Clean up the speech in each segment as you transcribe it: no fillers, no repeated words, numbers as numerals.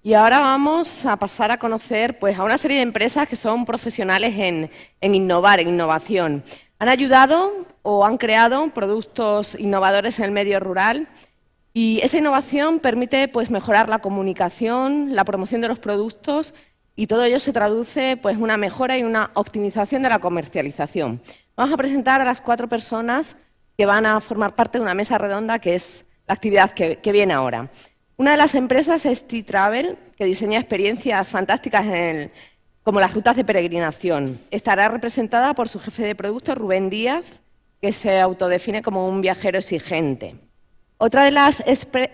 Y ahora vamos a pasar a conocer pues, a una serie de empresas que son profesionales en innovar, en innovación. Han ayudado o han creado productos innovadores en el medio rural y esa innovación permite pues, mejorar la comunicación, la promoción de los productos y todo ello se traduce pues, en una mejora y una optimización de la comercialización. Vamos a presentar a las 4 personas que van a formar parte de una mesa redonda que es la actividad que viene ahora. Una de las empresas es T-Travel, que diseña experiencias fantásticas como las rutas de peregrinación. Estará representada por su jefe de producto, Rubén Díaz, que se autodefine como un viajero exigente. Otra de las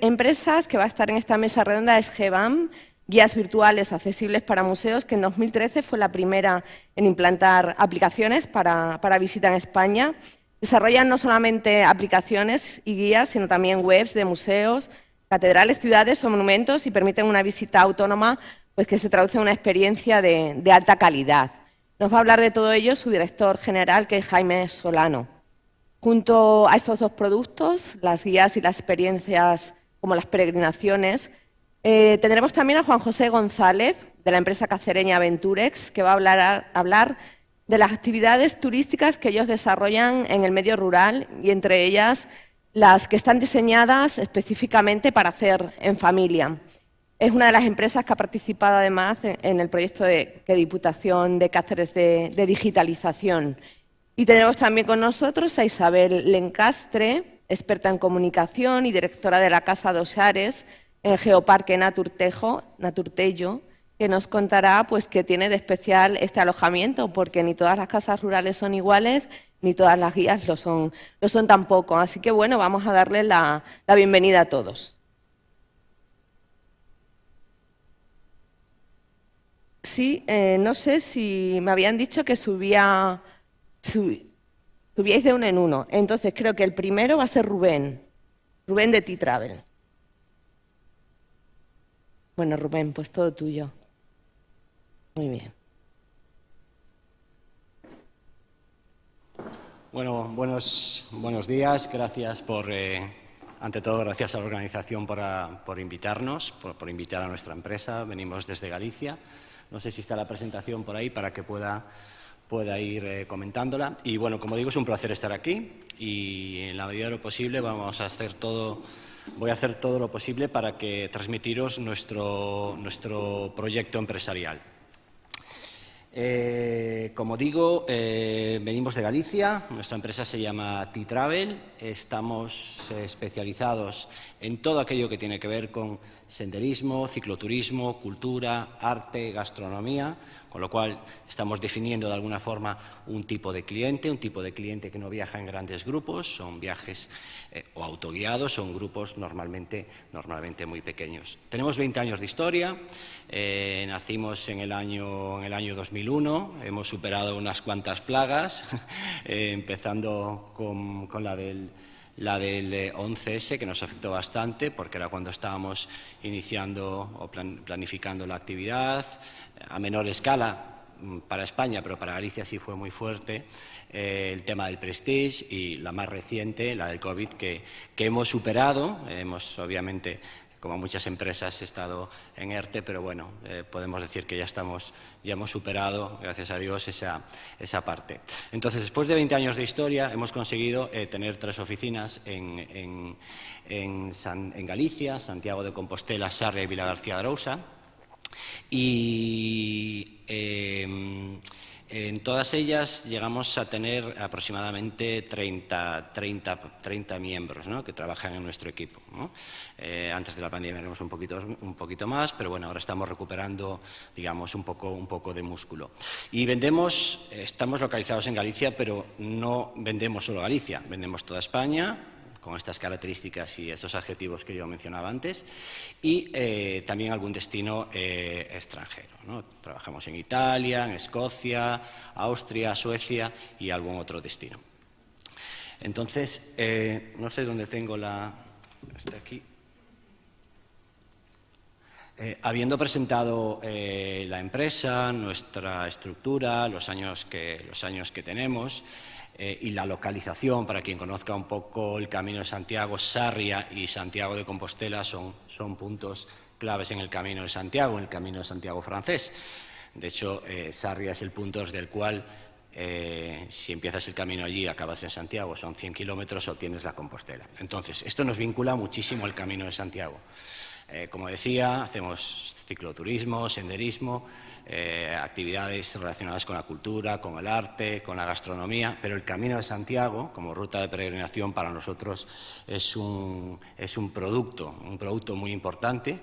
empresas que va a estar en esta mesa redonda es GBAM, guías virtuales accesibles para museos, que en 2013 fue la primera en implantar aplicaciones para visita en España. Desarrollan no solamente aplicaciones y guías, sino también webs de museos, catedrales, ciudades o monumentos y permiten una visita autónoma pues, que se traduce en una experiencia de alta calidad. Nos va a hablar de todo ello su director general, que es Jaime Solano. Junto a estos 2 productos, las guías y las experiencias como las peregrinaciones, tendremos también a Juan José González, de la empresa cacereña Aventurex, que va a hablar de las actividades turísticas que ellos desarrollan en el medio rural y entre ellas las que están diseñadas específicamente para hacer en familia. Es una de las empresas que ha participado además en el proyecto de Diputación de Cáceres de digitalización. Y tenemos también con nosotros a Isabel Lencastre, experta en comunicación y directora de la Casa dos Ares en el Geoparque Naturtello, que nos contará pues, qué tiene de especial este alojamiento, porque ni todas las casas rurales son iguales, ni todas las guías lo son tampoco. Así que, bueno, vamos a darle la bienvenida a todos. Sí, no sé si me habían dicho que subíais de uno en uno. Entonces, creo que el primero va a ser Rubén de T-Travel. Bueno, Rubén, pues todo tuyo. Muy bien. Bueno, buenos días. Gracias ante todo, gracias a la organización por invitarnos, por invitar a nuestra empresa. Venimos desde Galicia. No sé si está la presentación por ahí para que pueda ir comentándola. Y bueno, como digo, es un placer estar aquí y en la medida de lo posible voy a hacer todo lo posible para que transmitiros nuestro proyecto empresarial. Como digo, venimos de Galicia, nuestra empresa se llama T-Travel, estamos especializados en todo aquello que tiene que ver con senderismo, cicloturismo, cultura, arte, gastronomía, con lo cual estamos definiendo de alguna forma un tipo de cliente que no viaja en grandes grupos, son viajes o autoguiados, son grupos normalmente muy pequeños. Tenemos 20 años de historia, nacimos en el año 2001, hemos superado unas cuantas plagas, empezando con la del 11S, que nos afectó bastante, porque era cuando estábamos iniciando o planificando la actividad, a menor escala para España, pero para Galicia sí fue muy fuerte, el tema del Prestige y la más reciente, la del COVID, que hemos superado. Hemos, obviamente, como muchas empresas, estado en ERTE, pero bueno, podemos decir que ya hemos superado, gracias a Dios, esa parte. Entonces, después de 20 años de historia, hemos conseguido tener 3 oficinas en Galicia, Santiago de Compostela, Sarria y Vilagarcía de Arousa. Y en todas ellas llegamos a tener aproximadamente 30 miembros, ¿no?, que trabajan en nuestro equipo, ¿no? Antes de la pandemia éramos un poquito más, pero bueno, ahora estamos recuperando, digamos, un poco de músculo. Y estamos localizados en Galicia, pero no vendemos solo Galicia, vendemos toda España, con estas características y estos adjetivos que yo mencionaba antes, y también algún destino extranjero, ¿no? Trabajamos en Italia, en Escocia, Austria, Suecia y algún otro destino. Entonces, no sé dónde tengo está aquí. Habiendo presentado la empresa, nuestra estructura, los años que tenemos, y la localización, para quien conozca un poco el Camino de Santiago, Sarria y Santiago de Compostela son puntos claves en el Camino de Santiago, en el Camino de Santiago francés. De hecho, Sarria es el punto desde el cual, si empiezas el camino allí y acabas en Santiago, son 100 kilómetros, obtienes la Compostela. Entonces, esto nos vincula muchísimo al Camino de Santiago. Como decía, hacemos cicloturismo, senderismo, actividades relacionadas con la cultura, con el arte, con la gastronomía, pero el Camino de Santiago, como ruta de peregrinación, para nosotros es un producto muy importante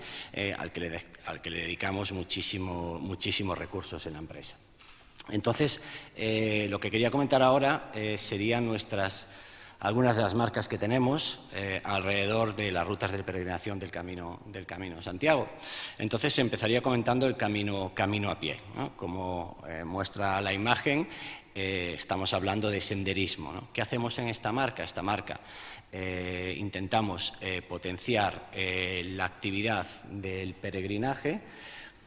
al que le dedicamos muchísimos recursos en la empresa. Entonces, lo que quería comentar ahora serían algunas de las marcas que tenemos alrededor de las rutas de peregrinación del Camino de Santiago. Entonces, empezaría comentando el camino a pie, ¿no? Como muestra la imagen, estamos hablando de senderismo, ¿no? ¿Qué hacemos en esta marca? Intentamos potenciar la actividad del peregrinaje,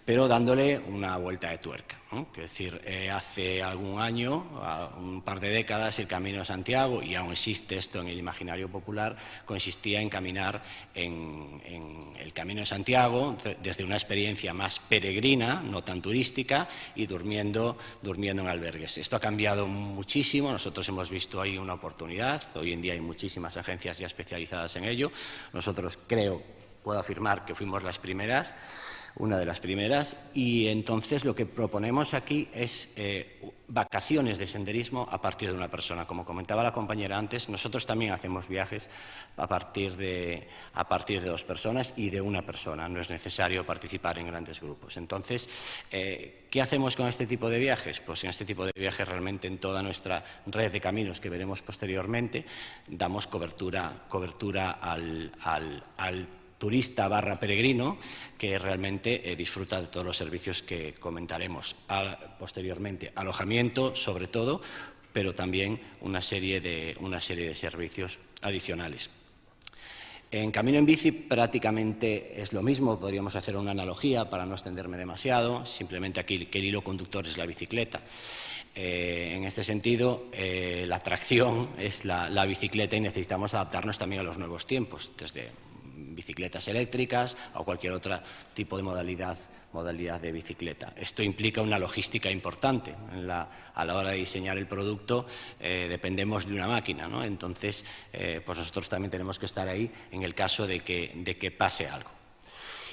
pero dándole una vuelta de tuerca, ¿no? Es decir, hace algún año, un par de décadas, el Camino de Santiago, y aún existe esto en el imaginario popular, consistía en caminar en el Camino de Santiago desde una experiencia más peregrina, no tan turística, y durmiendo en albergues. Esto ha cambiado muchísimo, nosotros hemos visto ahí una oportunidad, hoy en día hay muchísimas agencias ya especializadas en ello, nosotros puedo afirmar que fuimos una de las primeras, y entonces lo que proponemos aquí es vacaciones de senderismo a partir de una persona. Como comentaba la compañera antes, nosotros también hacemos viajes a partir de 2 personas y de una persona. No es necesario participar en grandes grupos. Entonces, ¿qué hacemos con este tipo de viajes? Pues en este tipo de viajes realmente en toda nuestra red de caminos que veremos posteriormente damos cobertura al turista / peregrino que realmente disfruta de todos los servicios que comentaremos posteriormente. Alojamiento, sobre todo, pero también una serie de servicios adicionales. En Camino en Bici prácticamente es lo mismo, podríamos hacer una analogía para no extenderme demasiado, simplemente aquí que el hilo conductor es la bicicleta. En este sentido, la tracción es la bicicleta y necesitamos adaptarnos también a los nuevos tiempos, desde bicicletas eléctricas o cualquier otro tipo de modalidad de bicicleta. Esto implica una logística importante. A la hora de diseñar el producto dependemos de una máquina, ¿no? Entonces, pues nosotros también tenemos que estar ahí en el caso de que pase algo.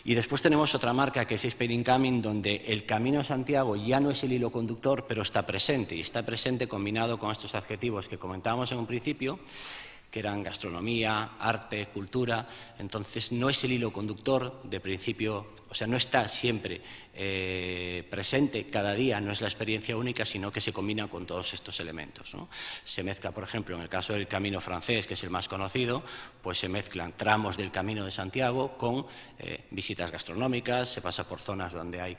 Y después tenemos otra marca que es Sparing Coming, donde el Camino de Santiago ya no es el hilo conductor, pero está presente, y está presente combinado con estos adjetivos que comentábamos en un principio, que eran gastronomía, arte, cultura. Entonces no es el hilo conductor de principio, o sea, no está siempre presente cada día, no es la experiencia única, sino que se combina con todos estos elementos, ¿no? Se mezcla, por ejemplo, en el caso del Camino francés, que es el más conocido, pues se mezclan tramos del Camino de Santiago con visitas gastronómicas, se pasa por zonas donde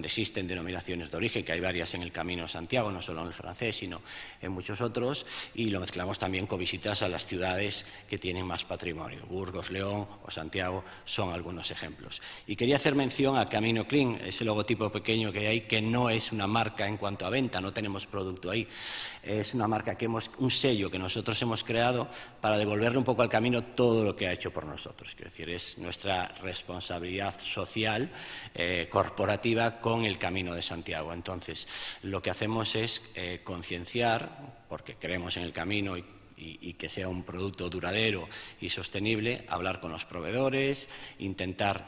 existen denominaciones de origen, que hay varias en el Camino de Santiago, no solo en el francés, sino en muchos otros, y lo mezclamos también con visitas a las ciudades que tienen más patrimonio. Burgos, León o Santiago son algunos ejemplos. Y quería hacer mención a Camino Clean, ese logotipo pequeño que hay, que no es una marca en cuanto a venta, no tenemos producto ahí. Es una marca un sello que nosotros hemos creado para devolverle un poco al camino todo lo que ha hecho por nosotros. Quiero decir, es nuestra responsabilidad social, corporativa, con el Camino de Santiago. Entonces, lo que hacemos es concienciar, porque creemos en el camino y que sea un producto duradero y sostenible, hablar con los proveedores, intentar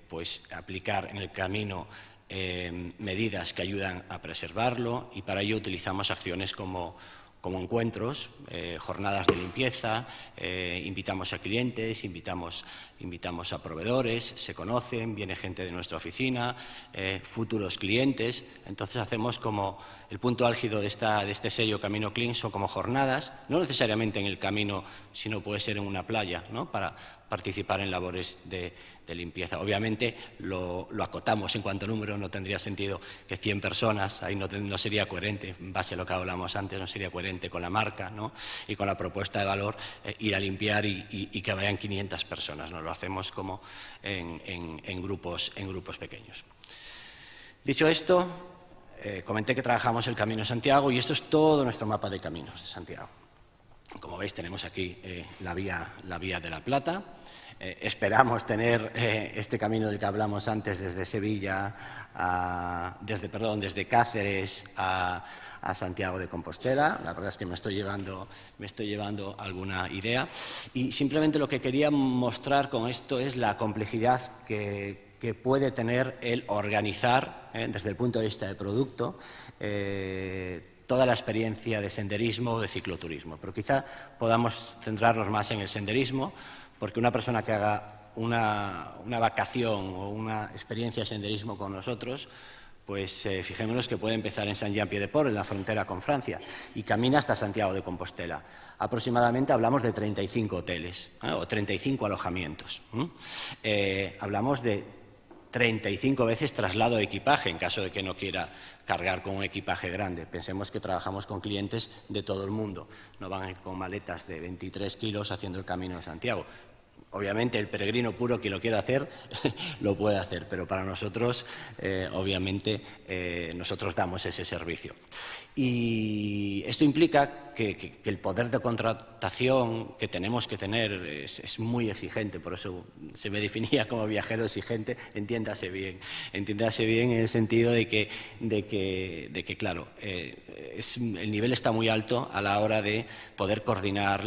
pues aplicar en el camino medidas que ayudan a preservarlo, y para ello utilizamos acciones como encuentros, jornadas de limpieza, invitamos a clientes, invitamos a proveedores, se conocen, viene gente de nuestra oficina, futuros clientes. Entonces hacemos como el punto álgido de este sello Camino Clean, son como jornadas, no necesariamente en el camino, sino puede ser en una playa, ¿no? Para participar en labores de limpieza. Obviamente lo acotamos en cuanto a número, no tendría sentido que 100 personas, ahí no sería coherente, en base a lo que hablamos antes, no sería coherente con la marca, ¿no? Y con la propuesta de valor, ir a limpiar y que vayan 500 personas, ¿no? Lo hacemos como en grupos pequeños. Dicho esto, comenté que trabajamos el Camino de Santiago, y esto es todo nuestro mapa de caminos de Santiago. Como veis, tenemos aquí la vía de la Plata. Esperamos tener este camino del que hablamos antes desde Sevilla, desde Cáceres a Santiago de Compostela. La verdad es que me estoy llevando alguna idea. Y simplemente lo que quería mostrar con esto es la complejidad que puede tener el organizar, desde el punto de vista de producto, toda la experiencia de senderismo o de cicloturismo. Pero quizá podamos centrarnos más en el senderismo, porque una persona que haga una vacación o una experiencia de senderismo con nosotros, pues fijémonos que puede empezar en Saint-Jean-Pied-de-Port, en la frontera con Francia, y camina hasta Santiago de Compostela. Aproximadamente hablamos de 35 hoteles o 35 alojamientos. Hablamos de 35 veces traslado de equipaje, en caso de que no quiera cargar con un equipaje grande. Pensemos que trabajamos con clientes de todo el mundo. No van a ir con maletas de 23 kilos haciendo el Camino de Santiago. Obviamente, el peregrino puro que lo quiera hacer, lo puede hacer, pero para nosotros, obviamente, nosotros damos ese servicio. Y esto implica que el poder de contratación que tenemos que tener es muy exigente, por eso se me definía como viajero exigente, entiéndase bien en el sentido de que claro, el nivel está muy alto a la hora de poder coordinar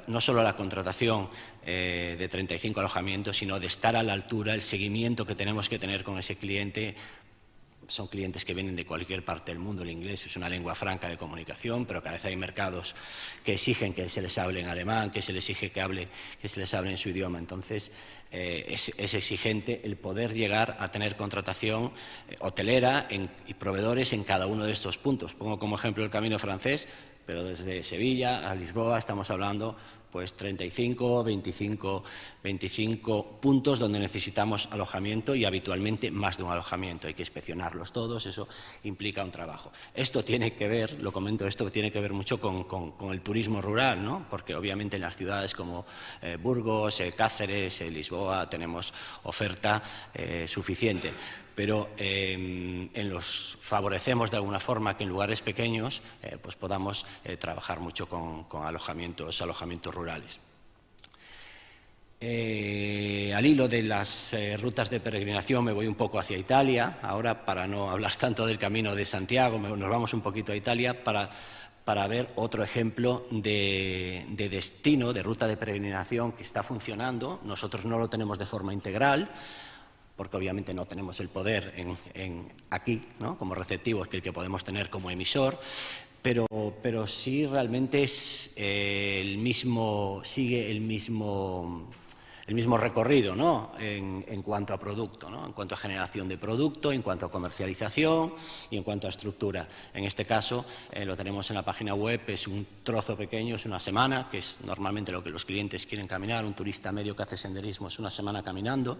no solo la contratación de 35 alojamientos, sino de estar a la altura, el seguimiento que tenemos que tener con ese cliente. Son clientes que vienen de cualquier parte del mundo, el inglés es una lengua franca de comunicación, pero cada vez hay mercados que exigen que se les hable en alemán, que se les exige que se les hable en su idioma. Entonces, es exigente el poder llegar a tener contratación hotelera y proveedores en cada uno de estos puntos. Pongo como ejemplo el Camino francés, pero desde Sevilla a Lisboa estamos hablando pues 35, 25 puntos donde necesitamos alojamiento y habitualmente más de un alojamiento. Hay que inspeccionarlos todos, eso implica un trabajo. Esto tiene que ver, lo comento, esto tiene que ver mucho con el turismo rural, ¿no? Porque obviamente en las ciudades como Burgos, Cáceres, Lisboa tenemos oferta suficiente. Pero favorecemos de alguna forma que en lugares pequeños pues podamos trabajar mucho con alojamientos rurales. Al hilo de las rutas de peregrinación me voy un poco hacia Italia, ahora para no hablar tanto del Camino de Santiago, nos vamos un poquito a Italia para ver otro ejemplo de destino, de ruta de peregrinación que está funcionando. Nosotros no lo tenemos de forma integral, porque obviamente no tenemos el poder aquí, ¿no? Como receptivos que el que podemos tener como emisor, pero sí realmente sigue el mismo recorrido, ¿no? en cuanto a producto, ¿no? En cuanto a generación de producto, en cuanto a comercialización y en cuanto a estructura. En este caso lo tenemos en la página web, es un trozo pequeño, es una semana, que es normalmente lo que los clientes quieren caminar. Un turista medio que hace senderismo es una semana caminando.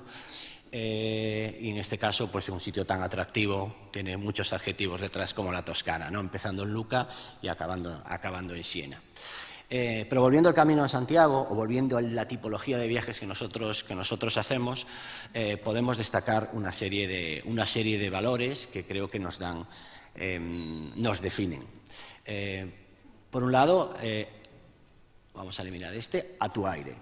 Y en este caso, pues un sitio tan atractivo, tiene muchos adjetivos detrás como la Toscana, ¿no? Empezando en Lucca y acabando en Siena. Pero volviendo al Camino de Santiago, o volviendo a la tipología de viajes que nosotros hacemos, podemos destacar una serie de valores que creo que nos definen. Por un lado, vamos a eliminar a tu aire.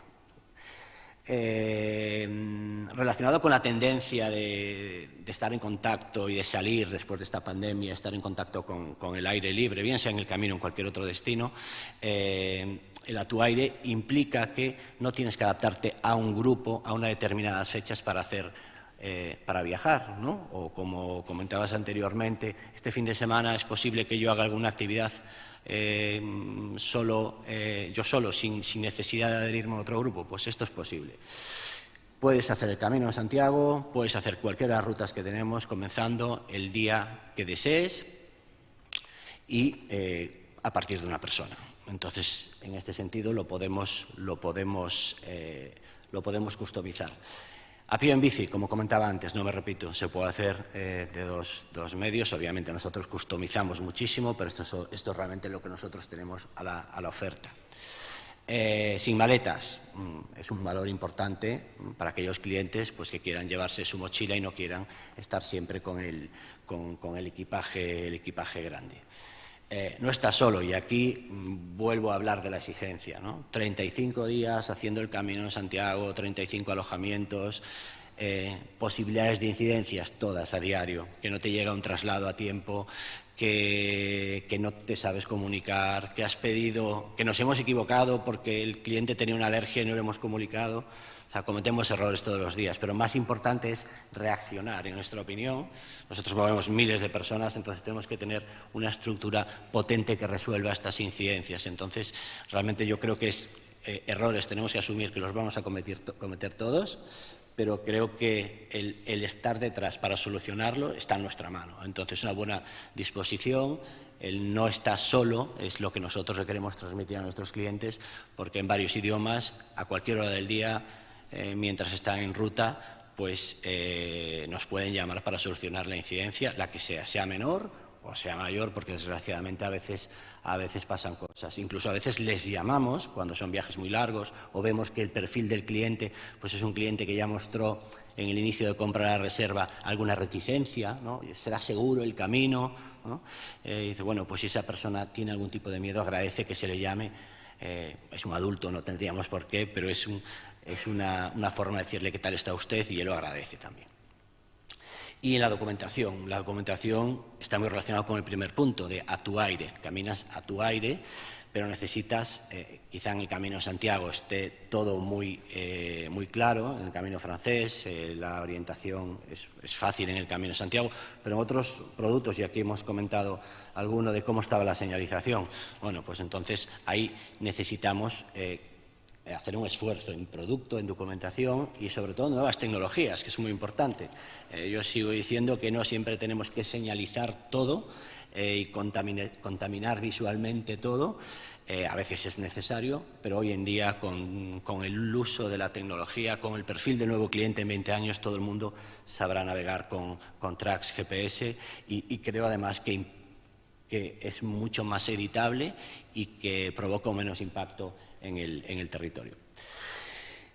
Relacionado con la tendencia de estar en contacto y de salir después de esta pandemia, estar en contacto con el aire libre, bien sea en el camino o en cualquier otro destino, el a tu aire implica que no tienes que adaptarte a un grupo, a unas determinadas fechas para viajar, ¿no? O como comentabas anteriormente, este fin de semana es posible que yo haga alguna actividad yo solo, sin necesidad de adherirme a otro grupo. Pues esto es posible. Puedes hacer el Camino de Santiago, puedes hacer cualquiera de las rutas que tenemos, comenzando el día que desees y a partir de una persona. Entonces, en este sentido, lo podemos customizar. A pie en bici, como comentaba antes, no me repito, se puede hacer de dos medios. Obviamente nosotros customizamos muchísimo, pero esto es realmente lo que nosotros tenemos a la oferta. Sin maletas, es un valor importante para aquellos clientes pues, que quieran llevarse su mochila y no quieran estar siempre con el equipaje grande. no está solo, y aquí vuelvo a hablar de la exigencia, ¿no? 35 días haciendo el Camino de Santiago, 35 alojamientos, posibilidades de incidencias todas a diario, que no te llega un traslado a tiempo, que no te sabes comunicar, que has pedido, que nos hemos equivocado porque el cliente tenía una alergia y no lo hemos comunicado. O sea, cometemos errores todos los días, pero más importante es reaccionar, en nuestra opinión. Nosotros movemos miles de personas, entonces tenemos que tener una estructura potente que resuelva estas incidencias. Entonces, realmente yo creo que errores tenemos que asumir que los vamos a cometer todos, pero creo que el estar detrás para solucionarlo está en nuestra mano. Entonces, una buena disposición, el no estar solo es lo que nosotros le queremos transmitir a nuestros clientes, porque en varios idiomas, a cualquier hora del día, mientras están en ruta, pues nos pueden llamar para solucionar la incidencia, la que sea menor o sea mayor, porque desgraciadamente a veces pasan cosas. Incluso a veces les llamamos cuando son viajes muy largos o vemos que el perfil del cliente pues es un cliente que ya mostró en el inicio de compra la reserva alguna reticencia, ¿no? ¿Será seguro el camino? ¿No? Dice, bueno, pues si esa persona tiene algún tipo de miedo, agradece que se le llame. Es un adulto, no tendríamos por qué, pero es una forma de decirle qué tal está usted y él lo agradece también. Y en la documentación está muy relacionada con el primer punto, de a tu aire. Caminas a tu aire, pero necesitas, quizá en el Camino de Santiago esté todo muy claro, en el Camino francés la orientación es fácil en el Camino de Santiago, pero en otros productos, y aquí hemos comentado alguno de cómo estaba la señalización, bueno, pues entonces ahí necesitamos hacer un esfuerzo en producto, en documentación y sobre todo nuevas tecnologías, que es muy importante. Yo sigo diciendo que no siempre tenemos que señalizar todo y contaminar visualmente todo. A veces es necesario, pero hoy en día con el uso de la tecnología, con el perfil del nuevo cliente en 20 años, todo el mundo sabrá navegar con tracks GPS y creo además que es mucho más editable y que provoca un menos impacto en el territorio.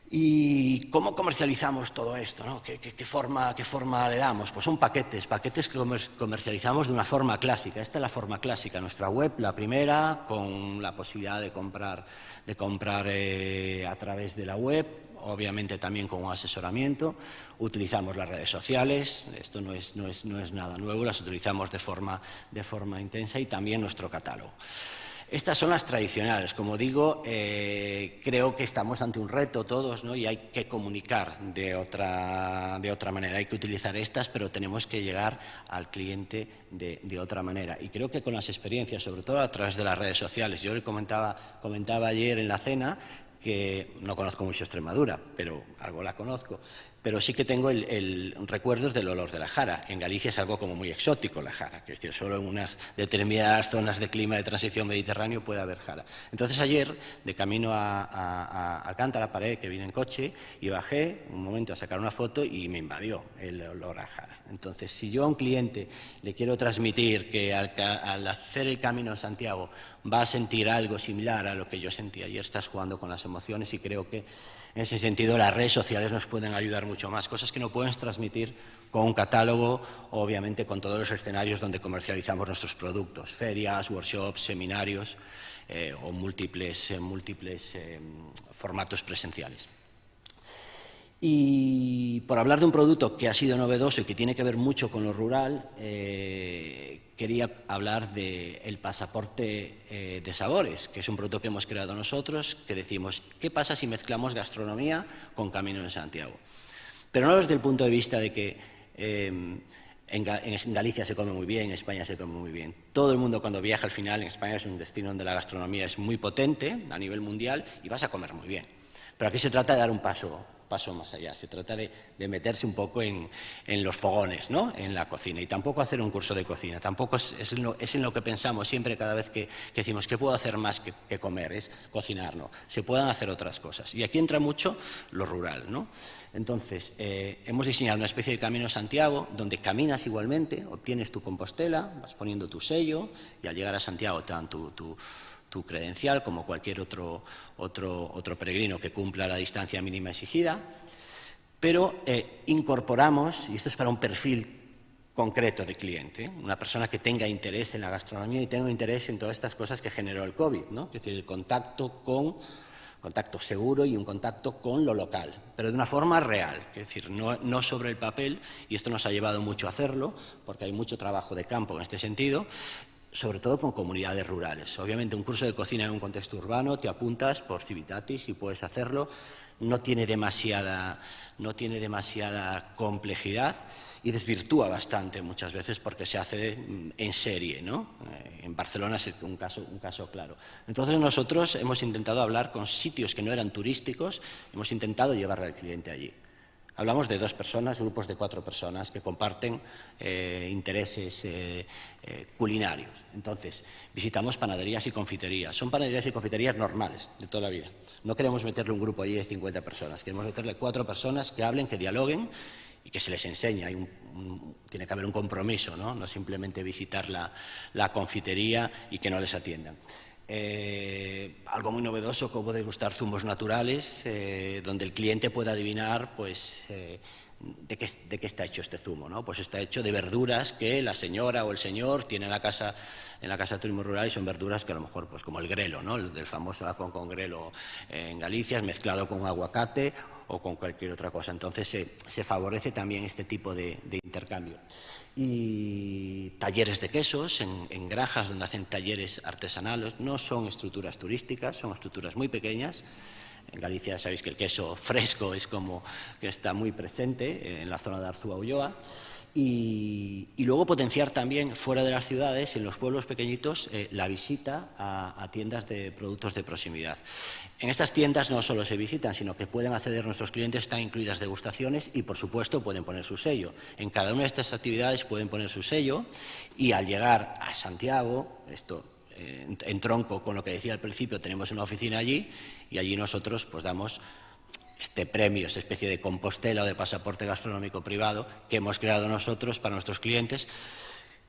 ¿Y cómo comercializamos todo esto, ¿no? ¿Qué forma le damos? Pues son paquetes que comercializamos de una forma clásica. Esta es la forma clásica, nuestra web, la primera, con la posibilidad de comprar a través de la web, obviamente también con un asesoramiento. Utilizamos las redes sociales, esto no es nada nuevo, las utilizamos de forma intensa y también nuestro catálogo. Estas son las tradicionales. Como digo, creo que estamos ante un reto todos, ¿no? Y hay que comunicar de otra manera. Hay que utilizar estas, pero tenemos que llegar al cliente de otra manera. Y creo que con las experiencias, sobre todo a través de las redes sociales, yo le comentaba ayer en la cena que no conozco mucho Extremadura, pero algo la conozco. Pero sí que tengo recuerdos del olor de la jara. En Galicia es algo como muy exótico la jara, es decir, solo en unas determinadas zonas de clima de transición mediterráneo puede haber jara. Entonces ayer, de camino a Alcántara, paré, que vine en coche, y bajé un momento a sacar una foto y me invadió el olor a jara. Entonces, si yo a un cliente le quiero transmitir que al hacer el Camino de Santiago va a sentir algo similar a lo que yo sentí ayer, estás jugando con las emociones y creo que en ese sentido las redes sociales nos pueden ayudar mucho más, cosas que no puedes transmitir con un catálogo, obviamente con todos los escenarios donde comercializamos nuestros productos, ferias, workshops, seminarios o múltiples formatos presenciales. Y por hablar de un producto que ha sido novedoso y que tiene que ver mucho con lo rural, quería hablar del pasaporte de sabores, que es un producto que hemos creado nosotros, que decimos, ¿qué pasa si mezclamos gastronomía con Camino de Santiago? Pero no desde el punto de vista de que en Galicia se come muy bien, en España se come muy bien. Todo el mundo cuando viaja al final, en España es un destino donde la gastronomía es muy potente a nivel mundial y vas a comer muy bien. Pero aquí se trata de dar un paso más allá, se trata de meterse un poco en los fogones, ¿no? En la cocina, y tampoco hacer un curso de cocina, tampoco es en lo que pensamos siempre cada vez que decimos ¿qué puedo hacer más que comer? Es cocinar, ¿no? Se pueden hacer otras cosas, y aquí entra mucho lo rural, ¿no? Entonces, hemos diseñado una especie de Camino de Santiago donde caminas igualmente, obtienes tu compostela, vas poniendo tu sello y al llegar a Santiago te dan tu credencial, como cualquier otro peregrino que cumpla la distancia mínima exigida, pero incorporamos, y esto es para un perfil concreto de cliente, una persona que tenga interés en la gastronomía y tenga interés en todas estas cosas que generó el COVID, ¿no? Es decir, el contacto seguro y un contacto con lo local, pero de una forma real, es decir, no sobre el papel, y esto nos ha llevado mucho a hacerlo, porque hay mucho trabajo de campo en este sentido, sobre todo con comunidades rurales. Obviamente, un curso de cocina en un contexto urbano, te apuntas por Civitatis y puedes hacerlo, no tiene demasiada complejidad y desvirtúa bastante muchas veces porque se hace en serie, ¿no? En Barcelona es un caso claro. Entonces nosotros hemos intentado hablar con sitios que no eran turísticos, hemos intentado llevar al cliente allí. Hablamos de 2 personas, grupos de 4 personas que comparten intereses culinarios. Entonces, visitamos panaderías y confiterías. Son panaderías y confiterías normales, de toda la vida. No queremos meterle un grupo allí de 50 personas, queremos meterle 4 personas que hablen, que dialoguen y que se les enseñe. Tiene que haber un compromiso, ¿no? No simplemente visitar la confitería y que no les atiendan. Algo muy novedoso como degustar zumos naturales, donde el cliente pueda adivinar pues, de qué está hecho este zumo, ¿no? Pues está hecho de verduras que la señora o el señor tiene en la casa de turismo rural y son verduras que a lo mejor, pues como el grelo, ¿no? El famoso lacón con grelo en Galicia, mezclado con aguacate o con cualquier otra cosa. Entonces se favorece también este tipo de intercambio. Y talleres de quesos en granjas donde hacen talleres artesanales. No son estructuras turísticas, son estructuras muy pequeñas. En Galicia sabéis que el queso fresco es como que está muy presente en la zona de Arzúa-Ulloa. Y luego potenciar también fuera de las ciudades, en los pueblos pequeñitos, la visita a tiendas de productos de proximidad. En estas tiendas no solo se visitan, sino que pueden acceder nuestros clientes, están incluidas degustaciones y, por supuesto, pueden poner su sello. En cada una de estas actividades pueden poner su sello y al llegar a Santiago, esto en tronco con lo que decía al principio, tenemos una oficina allí y allí nosotros pues damos este premio, esta especie de compostela o de pasaporte gastronómico privado que hemos creado nosotros para nuestros clientes,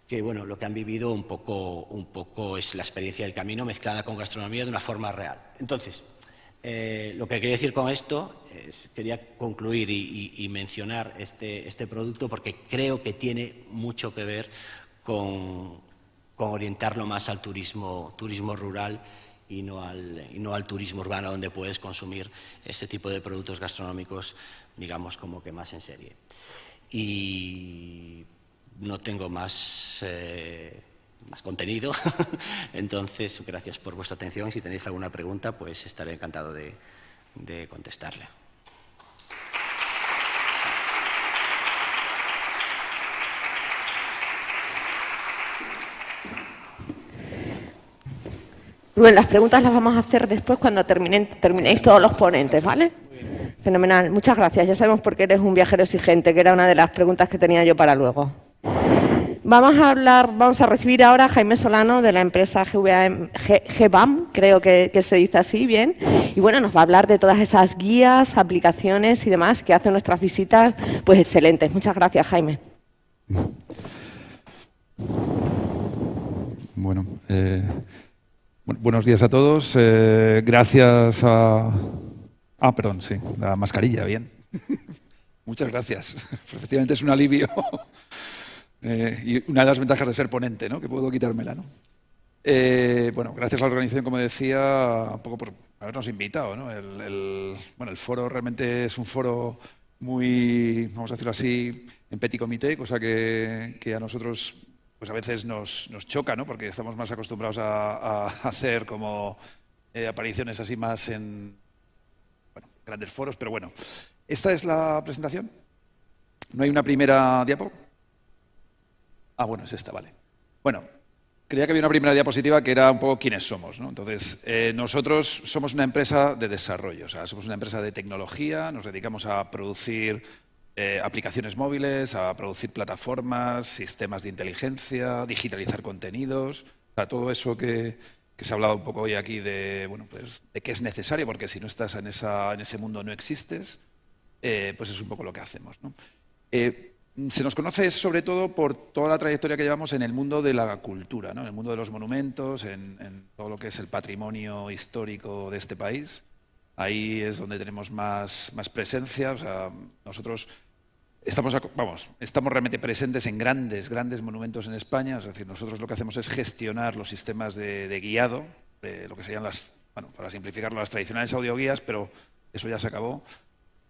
que bueno, lo que han vivido un poco es la experiencia del camino mezclada con gastronomía de una forma real. Entonces, lo que quería decir con esto es, quería concluir y mencionar este producto porque creo que tiene mucho que ver con orientarlo más al turismo rural y no al turismo urbano, donde puedes consumir este tipo de productos gastronómicos, digamos, como que más en serie. Y no tengo más contenido, entonces gracias por vuestra atención. Si tenéis alguna pregunta, pues estaré encantado de contestarle. Rubén, las preguntas las vamos a hacer después cuando terminéis todos los ponentes, ¿vale? Fenomenal, muchas gracias. Ya sabemos por qué eres un viajero exigente, que era una de las preguntas que tenía yo para luego. Vamos a recibir ahora a Jaime Solano de la empresa GBAM, creo que se dice así, bien. Y bueno, nos va a hablar de todas esas guías, aplicaciones y demás que hacen nuestras visitas, pues excelentes. Muchas gracias, Jaime. Bueno, buenos días a todos. Gracias a... perdón, sí, la mascarilla, bien. Muchas gracias. Efectivamente es un alivio. Y una de las ventajas de ser ponente, ¿no? Que puedo quitármela, ¿no? Bueno, gracias a la organización, como decía, un poco por habernos invitado, ¿no? Bueno, el foro realmente es un foro muy, vamos a decirlo así, en petit comité, cosa que a nosotros pues a veces nos choca, ¿no? Porque estamos más acostumbrados a hacer como apariciones así más en grandes foros, pero bueno. Esta es la presentación. ¿No hay una primera diapo? Bueno, es esta, vale. Bueno, creía que había una primera diapositiva que era un poco quiénes somos, ¿no? Entonces, nosotros somos una empresa de desarrollo, o sea, somos una empresa de tecnología, nos dedicamos a producir aplicaciones móviles, a producir plataformas, sistemas de inteligencia, digitalizar contenidos, o sea, todo eso que se ha hablado un poco hoy aquí de, bueno, pues, de qué es necesario, porque si no estás en ese mundo no existes, pues es un poco lo que hacemos, ¿no? Se nos conoce sobre todo por toda la trayectoria que llevamos en el mundo de la cultura, ¿no? En el mundo de los monumentos, en todo lo que es el patrimonio histórico de este país. Ahí es donde tenemos más presencia. O sea, nosotros estamos realmente presentes en grandes monumentos en España. Es decir, nosotros lo que hacemos es gestionar los sistemas de guiado, de lo que serían para simplificarlo, las tradicionales audioguías, pero eso ya se acabó.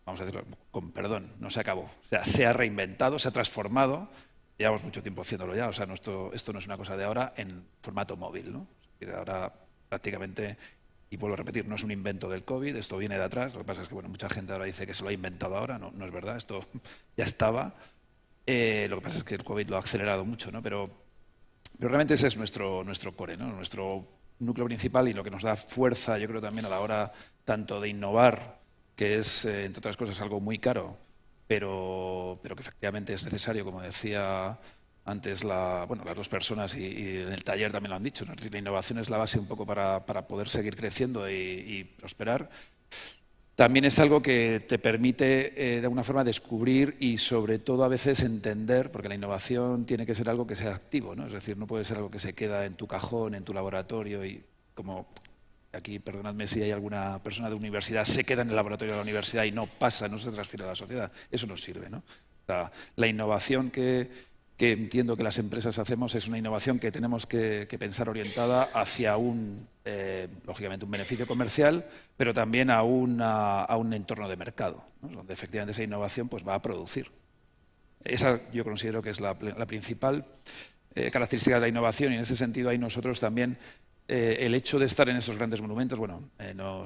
Vamos a decirlo con perdón, no se acabó. O sea, se ha reinventado, se ha transformado. Llevamos mucho tiempo haciéndolo ya. O sea, esto no es una cosa de ahora en formato móvil, ¿no? Ahora prácticamente, y vuelvo a repetir, no es un invento del COVID, esto viene de atrás. Lo que pasa es que mucha gente ahora dice que se lo ha inventado ahora. No es verdad, esto ya estaba. Lo que pasa es que el COVID lo ha acelerado mucho, ¿no? Pero realmente ese es nuestro core, ¿no? Nuestro núcleo principal y lo que nos da fuerza, yo creo, también a la hora tanto de innovar, que es, entre otras cosas, algo muy caro, pero que efectivamente es necesario, como decía antes las dos personas y en el taller también lo han dicho, ¿no? Es decir, la innovación es la base un poco para poder seguir creciendo y prosperar. También es algo que te permite, de alguna forma, descubrir y, sobre todo, a veces entender, porque la innovación tiene que ser algo que sea activo, ¿no? Es decir, no puede ser algo que se queda en tu cajón, en tu laboratorio y como... Aquí, perdonadme si hay alguna persona de universidad, se queda en el laboratorio de la universidad y no pasa, no se transfiere a la sociedad. Eso no sirve, ¿no? O sea, la innovación que entiendo que las empresas hacemos es una innovación que tenemos que pensar orientada hacia lógicamente, un beneficio comercial, pero también a un entorno de mercado, ¿no? Donde efectivamente esa innovación pues, va a producir. Esa yo considero que es la principal característica de la innovación y en ese sentido ahí nosotros también... el hecho de estar en esos grandes monumentos,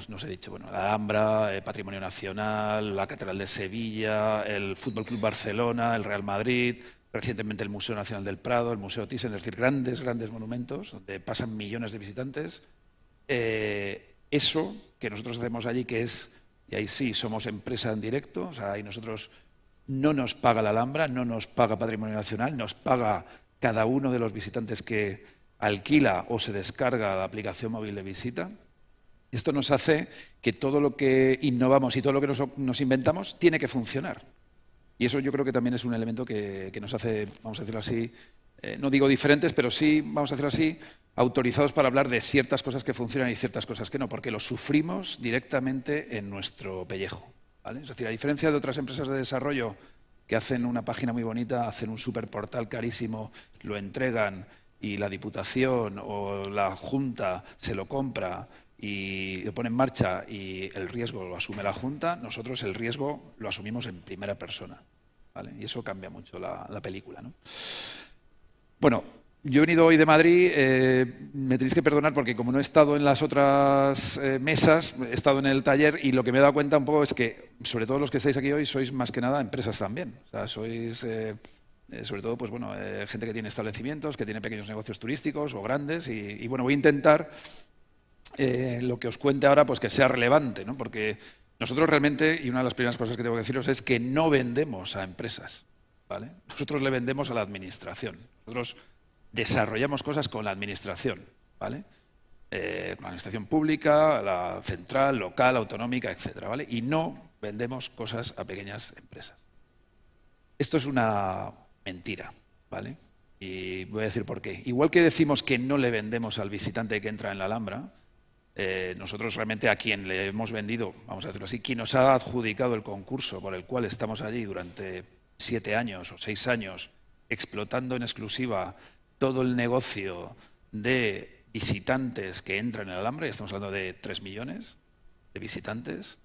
nos he dicho, la Alhambra, Patrimonio Nacional, la Catedral de Sevilla, el Fútbol Club Barcelona, el Real Madrid, recientemente el Museo Nacional del Prado, el Museo Thyssen, es decir, grandes monumentos donde pasan millones de visitantes. Eso que nosotros hacemos allí, que es, y ahí sí somos empresa en directo, o sea, ahí nosotros no nos paga la Alhambra, no nos paga Patrimonio Nacional, nos paga cada uno de los visitantes que alquila o se descarga la aplicación móvil de visita. Esto nos hace que todo lo que innovamos y todo lo que nos inventamos tiene que funcionar. Y eso yo creo que también es un elemento que nos hace, vamos a decirlo así, no digo diferentes, pero sí, vamos a decirlo así, autorizados para hablar de ciertas cosas que funcionan y ciertas cosas que no, porque lo sufrimos directamente en nuestro pellejo, ¿vale? Es decir, a diferencia de otras empresas de desarrollo que hacen una página muy bonita, hacen un superportal carísimo, lo entregan y la Diputación o la Junta se lo compra y lo pone en marcha y el riesgo lo asume la Junta, nosotros el riesgo lo asumimos en primera persona, ¿vale? Y eso cambia mucho la película, ¿no? Bueno, yo he venido hoy de Madrid, me tenéis que perdonar porque como no he estado en las otras mesas, he estado en el taller y lo que me he dado cuenta un poco es que, sobre todo los que estáis aquí hoy, sois más que nada empresas también. O sea, sois... sobre todo, gente que tiene establecimientos, que tiene pequeños negocios turísticos o grandes y voy a intentar lo que os cuente ahora pues que sea relevante, ¿no? Porque nosotros realmente, y una de las primeras cosas que tengo que deciros es que no vendemos a empresas, ¿vale? Nosotros le vendemos a la administración. Nosotros desarrollamos cosas con la administración, ¿vale? Con la administración pública, la central, local, autonómica, etcétera, ¿vale? Y no vendemos cosas a pequeñas empresas. Esto es una mentira, ¿vale? Y voy a decir por qué. Igual que decimos que no le vendemos al visitante que entra en la Alhambra, nosotros realmente a quien le hemos vendido, vamos a decirlo así, quien nos ha adjudicado el concurso por el cual estamos allí durante 7 años o 6 años explotando en exclusiva todo el negocio de visitantes que entran en la Alhambra, y estamos hablando de 3 millones de visitantes,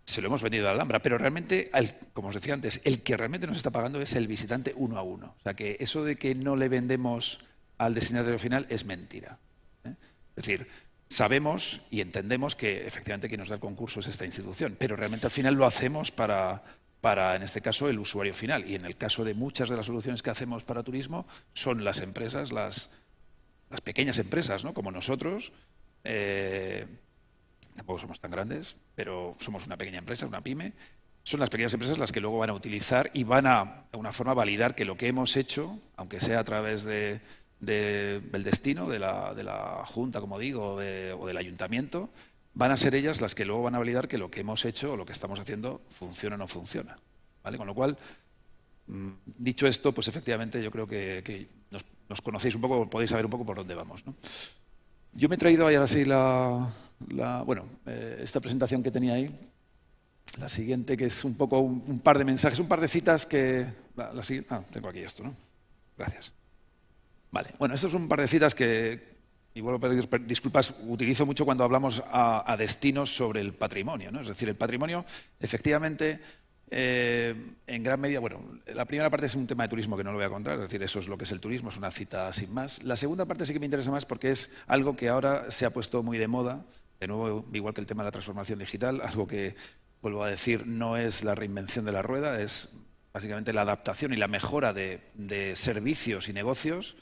se lo hemos vendido a la Alhambra, pero realmente, como os decía antes, el que realmente nos está pagando es el visitante 1 a 1. O sea que eso de que no le vendemos al destinatario final es mentira, ¿eh? Es decir, sabemos y entendemos que efectivamente quien nos da el concurso es esta institución, pero realmente al final lo hacemos para, en este caso, el usuario final. Y en el caso de muchas de las soluciones que hacemos para turismo, son las empresas, las pequeñas empresas, ¿no? Como nosotros, tampoco somos tan grandes, pero somos una pequeña empresa, una pyme. Son las pequeñas empresas las que luego van a utilizar y van a, de alguna forma, validar que lo que hemos hecho, aunque sea a través del destino, de la Junta, como digo, o del Ayuntamiento, van a ser ellas las que luego van a validar que lo que hemos hecho o lo que estamos haciendo funciona o no funciona, ¿vale? Con lo cual, dicho esto, pues efectivamente yo creo que nos conocéis un poco, podéis saber un poco por dónde vamos, ¿no? Yo me he traído ahí ahora sí esta presentación que tenía ahí. La siguiente, que es un poco un par de mensajes, un par de citas que... tengo aquí esto, ¿no? Gracias. Vale, bueno, esto es un par de citas que, y vuelvo a pedir disculpas, utilizo mucho cuando hablamos a destinos sobre el patrimonio, ¿no? Es decir, el patrimonio, efectivamente, en gran medida, bueno, la primera parte es un tema de turismo que no lo voy a contar, es decir, eso es lo que es el turismo, es una cita sin más. La segunda parte sí que me interesa más porque es algo que ahora se ha puesto muy de moda, de nuevo, igual que el tema de la transformación digital, algo que, vuelvo a decir, no es la reinvención de la rueda, es básicamente la adaptación y la mejora de servicios y negocios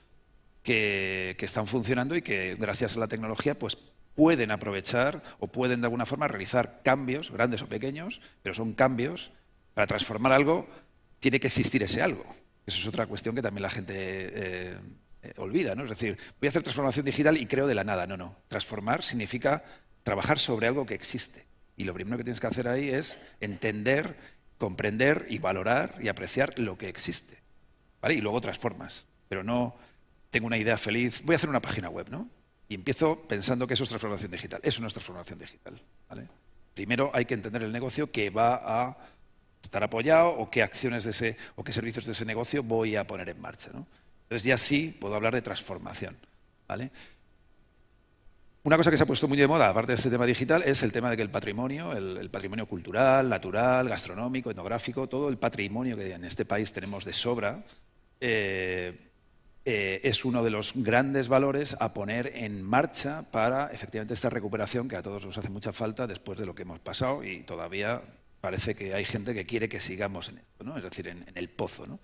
que están funcionando y que, gracias a la tecnología, pues pueden aprovechar o pueden, de alguna forma, realizar cambios, grandes o pequeños, pero son cambios. Para transformar algo, tiene que existir ese algo. Eso es otra cuestión que también la gente olvida, ¿no? Es decir, voy a hacer transformación digital y creo de la nada. No, no. Transformar significa trabajar sobre algo que existe. Y lo primero que tienes que hacer ahí es entender, comprender y valorar y apreciar lo que existe, ¿vale? Y luego transformas. Pero no tengo una idea feliz, voy a hacer una página web, ¿no? Y empiezo pensando que eso es transformación digital. Eso no es transformación digital, ¿vale? Primero hay que entender el negocio que va a estar apoyado o qué acciones o qué servicios de ese negocio voy a poner en marcha, ¿no? Entonces ya sí puedo hablar de transformación, ¿vale? Una cosa que se ha puesto muy de moda, aparte de este tema digital, es el tema de que el patrimonio, el patrimonio cultural, natural, gastronómico, etnográfico, todo el patrimonio que en este país tenemos de sobra, es uno de los grandes valores a poner en marcha para, efectivamente, esta recuperación que a todos nos hace mucha falta después de lo que hemos pasado y todavía parece que hay gente que quiere que sigamos en esto, ¿no? Es decir, en el pozo, ¿no?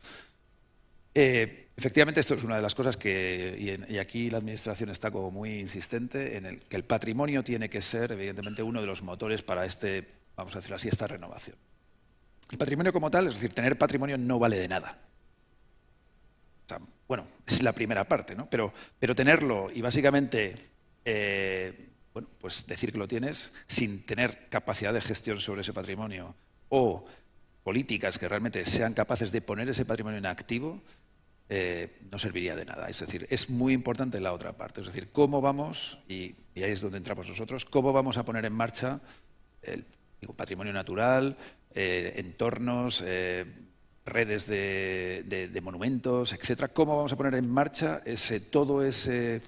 Efectivamente, esto es una de las cosas que, y aquí la Administración está como muy insistente, en que el patrimonio tiene que ser, evidentemente, uno de los motores para vamos a decirlo así, esta renovación. El patrimonio como tal, es decir, tener patrimonio no vale de nada. O sea, bueno, es la primera parte, ¿no? Pero tenerlo y básicamente, bueno, pues decir que lo tienes sin tener capacidad de gestión sobre ese patrimonio o políticas que realmente sean capaces de poner ese patrimonio en activo, no serviría de nada. Es decir, es muy importante la otra parte. Es decir, cómo vamos, y ahí es donde entramos nosotros, cómo vamos a poner en marcha el patrimonio natural, entornos, redes de monumentos, etcétera. ¿Cómo vamos a poner en marcha todo ese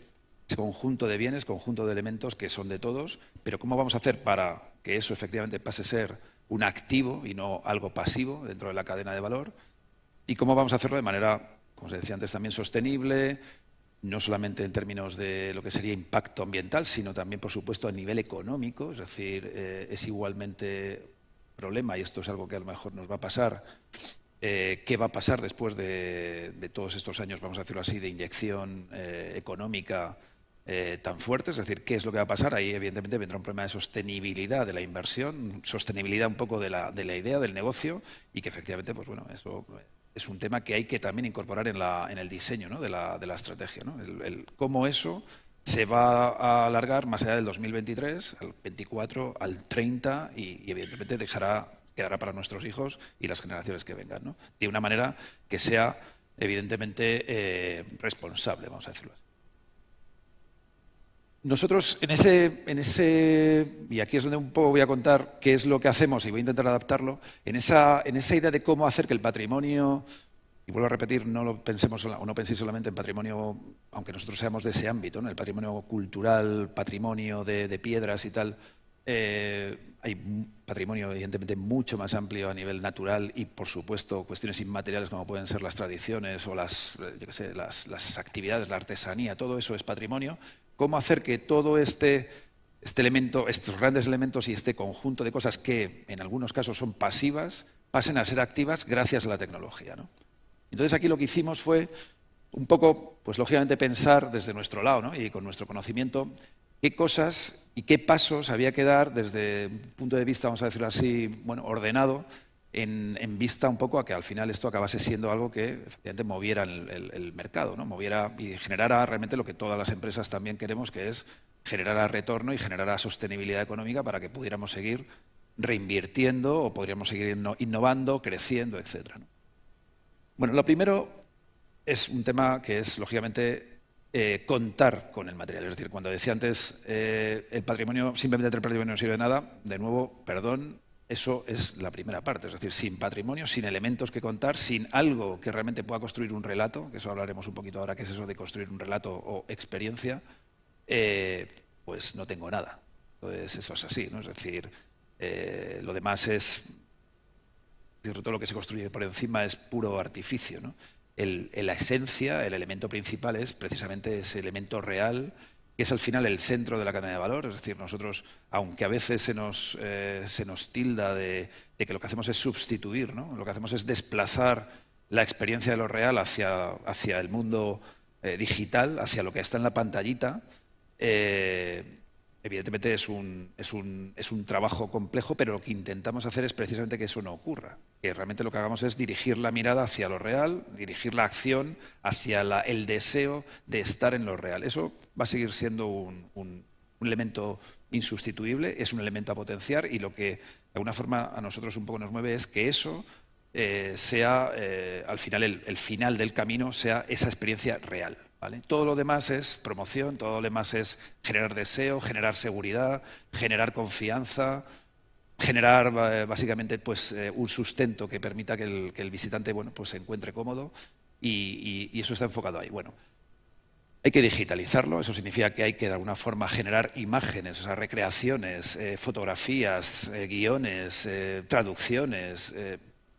conjunto de bienes, conjunto de elementos que son de todos, pero cómo vamos a hacer para que eso efectivamente pase a ser un activo y no algo pasivo dentro de la cadena de valor? ¿Y cómo vamos a hacerlo de manera, como se decía antes, también sostenible, no solamente en términos de lo que sería impacto ambiental, sino también, por supuesto, a nivel económico? Es decir, es igualmente problema, y esto es algo que a lo mejor nos va a pasar, qué va a pasar después de todos estos años, vamos a decirlo así, de inyección económica tan fuerte. Es decir, ¿qué es lo que va a pasar? Ahí evidentemente vendrá un problema de sostenibilidad de la inversión, sostenibilidad un poco de la idea, del negocio, y que efectivamente, pues bueno, eso es un tema que hay que también incorporar en el diseño, ¿no?, de la estrategia, ¿no? Cómo eso se va a alargar más allá del 2023, al 24, al 30, y evidentemente quedará para nuestros hijos y las generaciones que vengan, ¿no? De una manera que sea evidentemente responsable, vamos a decirlo así. Nosotros en ese, y aquí es donde un poco voy a contar qué es lo que hacemos y voy a intentar adaptarlo, en esa idea de cómo hacer que el patrimonio, y vuelvo a repetir, no penséis solamente en patrimonio, aunque nosotros seamos de ese ámbito, ¿no?, el patrimonio cultural, patrimonio de piedras y tal. Hay patrimonio evidentemente mucho más amplio a nivel natural y, por supuesto, cuestiones inmateriales como pueden ser las tradiciones o las actividades, la artesanía, todo eso es patrimonio. ¿Cómo hacer que todo este elemento, estos grandes elementos y este conjunto de cosas que en algunos casos son pasivas, pasen a ser activas gracias a la tecnología, ¿no? Entonces aquí lo que hicimos fue un poco, pues lógicamente, pensar desde nuestro lado, ¿no?, y con nuestro conocimiento, qué cosas y qué pasos había que dar desde un punto de vista, vamos a decirlo así, bueno, ordenado, en vista un poco a que al final esto acabase siendo algo que efectivamente moviera el mercado, ¿no?, moviera y generara realmente lo que todas las empresas también queremos, que es generar retorno y generar sostenibilidad económica para que pudiéramos seguir reinvirtiendo o podríamos seguir innovando, creciendo, etcétera, ¿no? Bueno, lo primero es un tema que es, lógicamente, contar con el material. Es decir, cuando decía antes el patrimonio, simplemente el patrimonio no sirve de nada, de nuevo, perdón, Eso es la primera parte, es decir, sin patrimonio, sin elementos que contar, sin algo que realmente pueda construir un relato, que eso hablaremos un poquito ahora, qué es eso de construir un relato o experiencia, pues no tengo nada. Entonces eso es así, ¿no? Es decir, lo demás es, todo lo que se construye por encima es puro artificio, ¿no? La esencia, el elemento principal es precisamente ese elemento real, que es al final el centro de la cadena de valor. Es decir, nosotros, aunque a veces se nos tilda de que lo que hacemos es sustituir, ¿no? Lo que hacemos es desplazar la experiencia de lo real hacia el mundo digital, hacia lo que está en la pantallita, evidentemente es un trabajo complejo, pero lo que intentamos hacer es precisamente que eso no ocurra, que realmente lo que hagamos es dirigir la mirada hacia lo real, dirigir la acción hacia el deseo de estar en lo real. Eso va a seguir siendo un elemento insustituible, es un elemento a potenciar, y lo que de alguna forma a nosotros un poco nos mueve es que eso sea, al final, el final del camino sea esa experiencia real. ¿Vale? Todo lo demás es promoción, todo lo demás es generar deseo, generar seguridad, generar confianza, generar básicamente pues, un sustento que permita que el visitante pues, se encuentre cómodo, y eso está enfocado ahí. Bueno, hay que digitalizarlo, eso significa que hay que de alguna forma generar imágenes, o sea, recreaciones, fotografías, guiones, traducciones,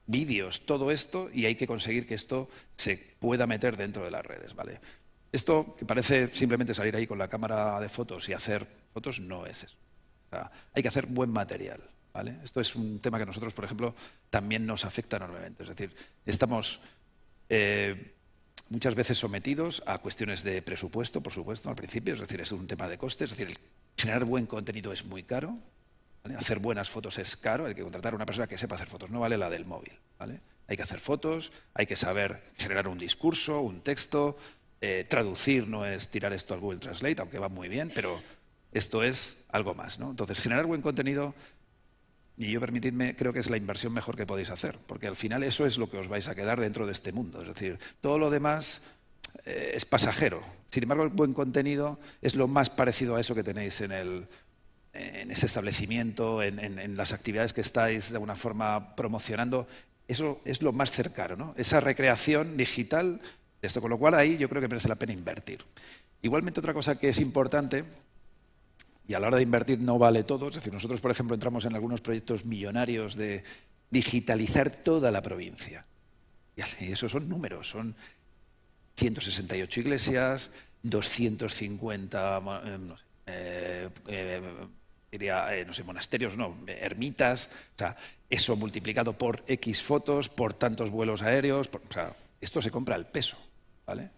vídeos, todo esto, y hay que conseguir que esto se pueda meter dentro de las redes, ¿vale? Esto, que parece simplemente salir ahí con la cámara de fotos y hacer fotos, no es eso. O sea, hay que hacer buen material, ¿vale? Esto es un tema que a nosotros, por ejemplo, también nos afecta enormemente. Es decir, estamos muchas veces sometidos a cuestiones de presupuesto, por supuesto, al principio. Es decir, es un tema de costes. Es decir, generar buen contenido es muy caro, ¿vale? Hacer buenas fotos es caro. Hay que contratar a una persona que sepa hacer fotos. No vale la del móvil, ¿vale? Hay que hacer fotos, hay que saber generar un discurso, un texto. Traducir no es tirar esto al Google Translate, aunque va muy bien, pero esto es algo más, ¿no? Entonces, generar buen contenido, y yo permitidme, creo que es la inversión mejor que podéis hacer, porque al final eso es lo que os vais a quedar dentro de este mundo. Es decir, todo lo demás es pasajero. Sin embargo, el buen contenido es lo más parecido a eso que tenéis en ese establecimiento, en las actividades que estáis de alguna forma promocionando. Eso es lo más cercano, ¿no? Esa recreación digital. Esto, con lo cual ahí yo creo que merece la pena invertir. Igualmente, otra cosa que es importante, y a la hora de invertir no vale todo, es decir, nosotros, por ejemplo, entramos en algunos proyectos millonarios de digitalizar toda la provincia. Y esos son números, son 168 iglesias, 250 monasterios, ermitas, o sea, eso multiplicado por X fotos, por tantos vuelos aéreos, o sea, esto se compra al peso, ¿vale?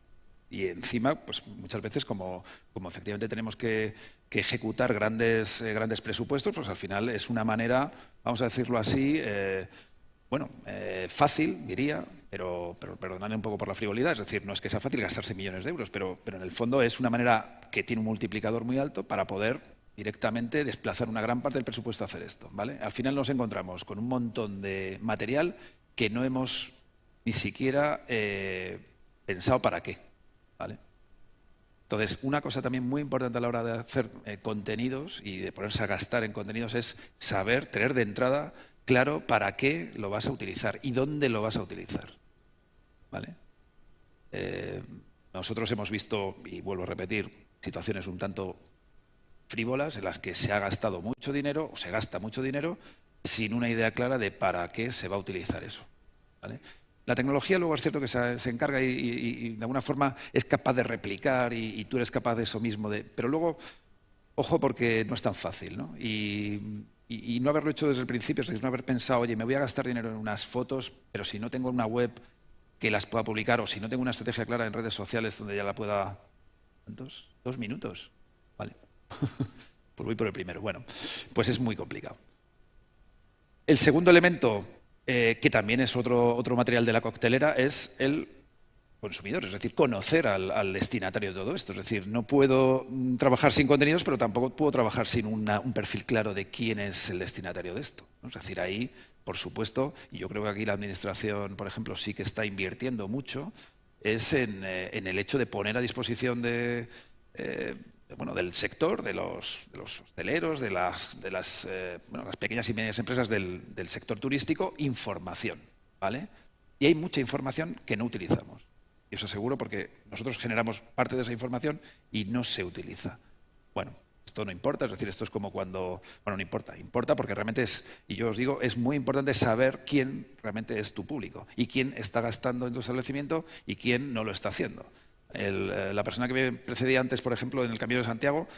Y encima, pues muchas veces, como efectivamente tenemos que ejecutar grandes presupuestos, pues al final es una manera, vamos a decirlo así, fácil, diría, pero perdonadme un poco por la frivolidad, es decir, no es que sea fácil gastarse millones de euros, pero en el fondo es una manera que tiene un multiplicador muy alto para poder directamente desplazar una gran parte del presupuesto a hacer esto, ¿vale? Al final nos encontramos con un montón de material que no hemos ni siquiera pensado para qué, ¿vale? Entonces, una cosa también muy importante a la hora de hacer contenidos y de ponerse a gastar en contenidos es saber, tener de entrada claro para qué lo vas a utilizar y dónde lo vas a utilizar, ¿vale? Nosotros hemos visto, y vuelvo a repetir, situaciones un tanto frívolas en las que se ha gastado mucho dinero o se gasta mucho dinero sin una idea clara de para qué se va a utilizar eso, ¿vale? La tecnología luego es cierto que se encarga y de alguna forma es capaz de replicar y tú eres capaz de eso mismo. Pero luego, ojo, porque no es tan fácil, ¿no? Y no haberlo hecho desde el principio, es decir, no haber pensado, oye, me voy a gastar dinero en unas fotos, pero si no tengo una web que las pueda publicar o si no tengo una estrategia clara en redes sociales donde ya la pueda... ¿Cuántos? 2 minutos. Vale. Pues voy por el primero. Bueno, pues es muy complicado. El segundo elemento... que también es otro material de la coctelera, es el consumidor, es decir, conocer al destinatario de todo esto. Es decir, no puedo trabajar sin contenidos, pero tampoco puedo trabajar sin un perfil claro de quién es el destinatario de esto, ¿no? Es decir, ahí, por supuesto, y yo creo que aquí la Administración, por ejemplo, sí que está invirtiendo mucho, es en el hecho de poner a disposición de del sector, de los hosteleros, de las pequeñas y medianas empresas del sector turístico, información, ¿vale? Y hay mucha información que no utilizamos. Y os aseguro porque nosotros generamos parte de esa información y no se utiliza. Bueno, esto no importa, es decir, esto es como cuando... Bueno, no importa, importa porque realmente es, y yo os digo, es muy importante saber quién realmente es tu público y quién está gastando en tu establecimiento y quién no lo está haciendo. La persona que me precedía antes, por ejemplo, en el Camino de Santiago,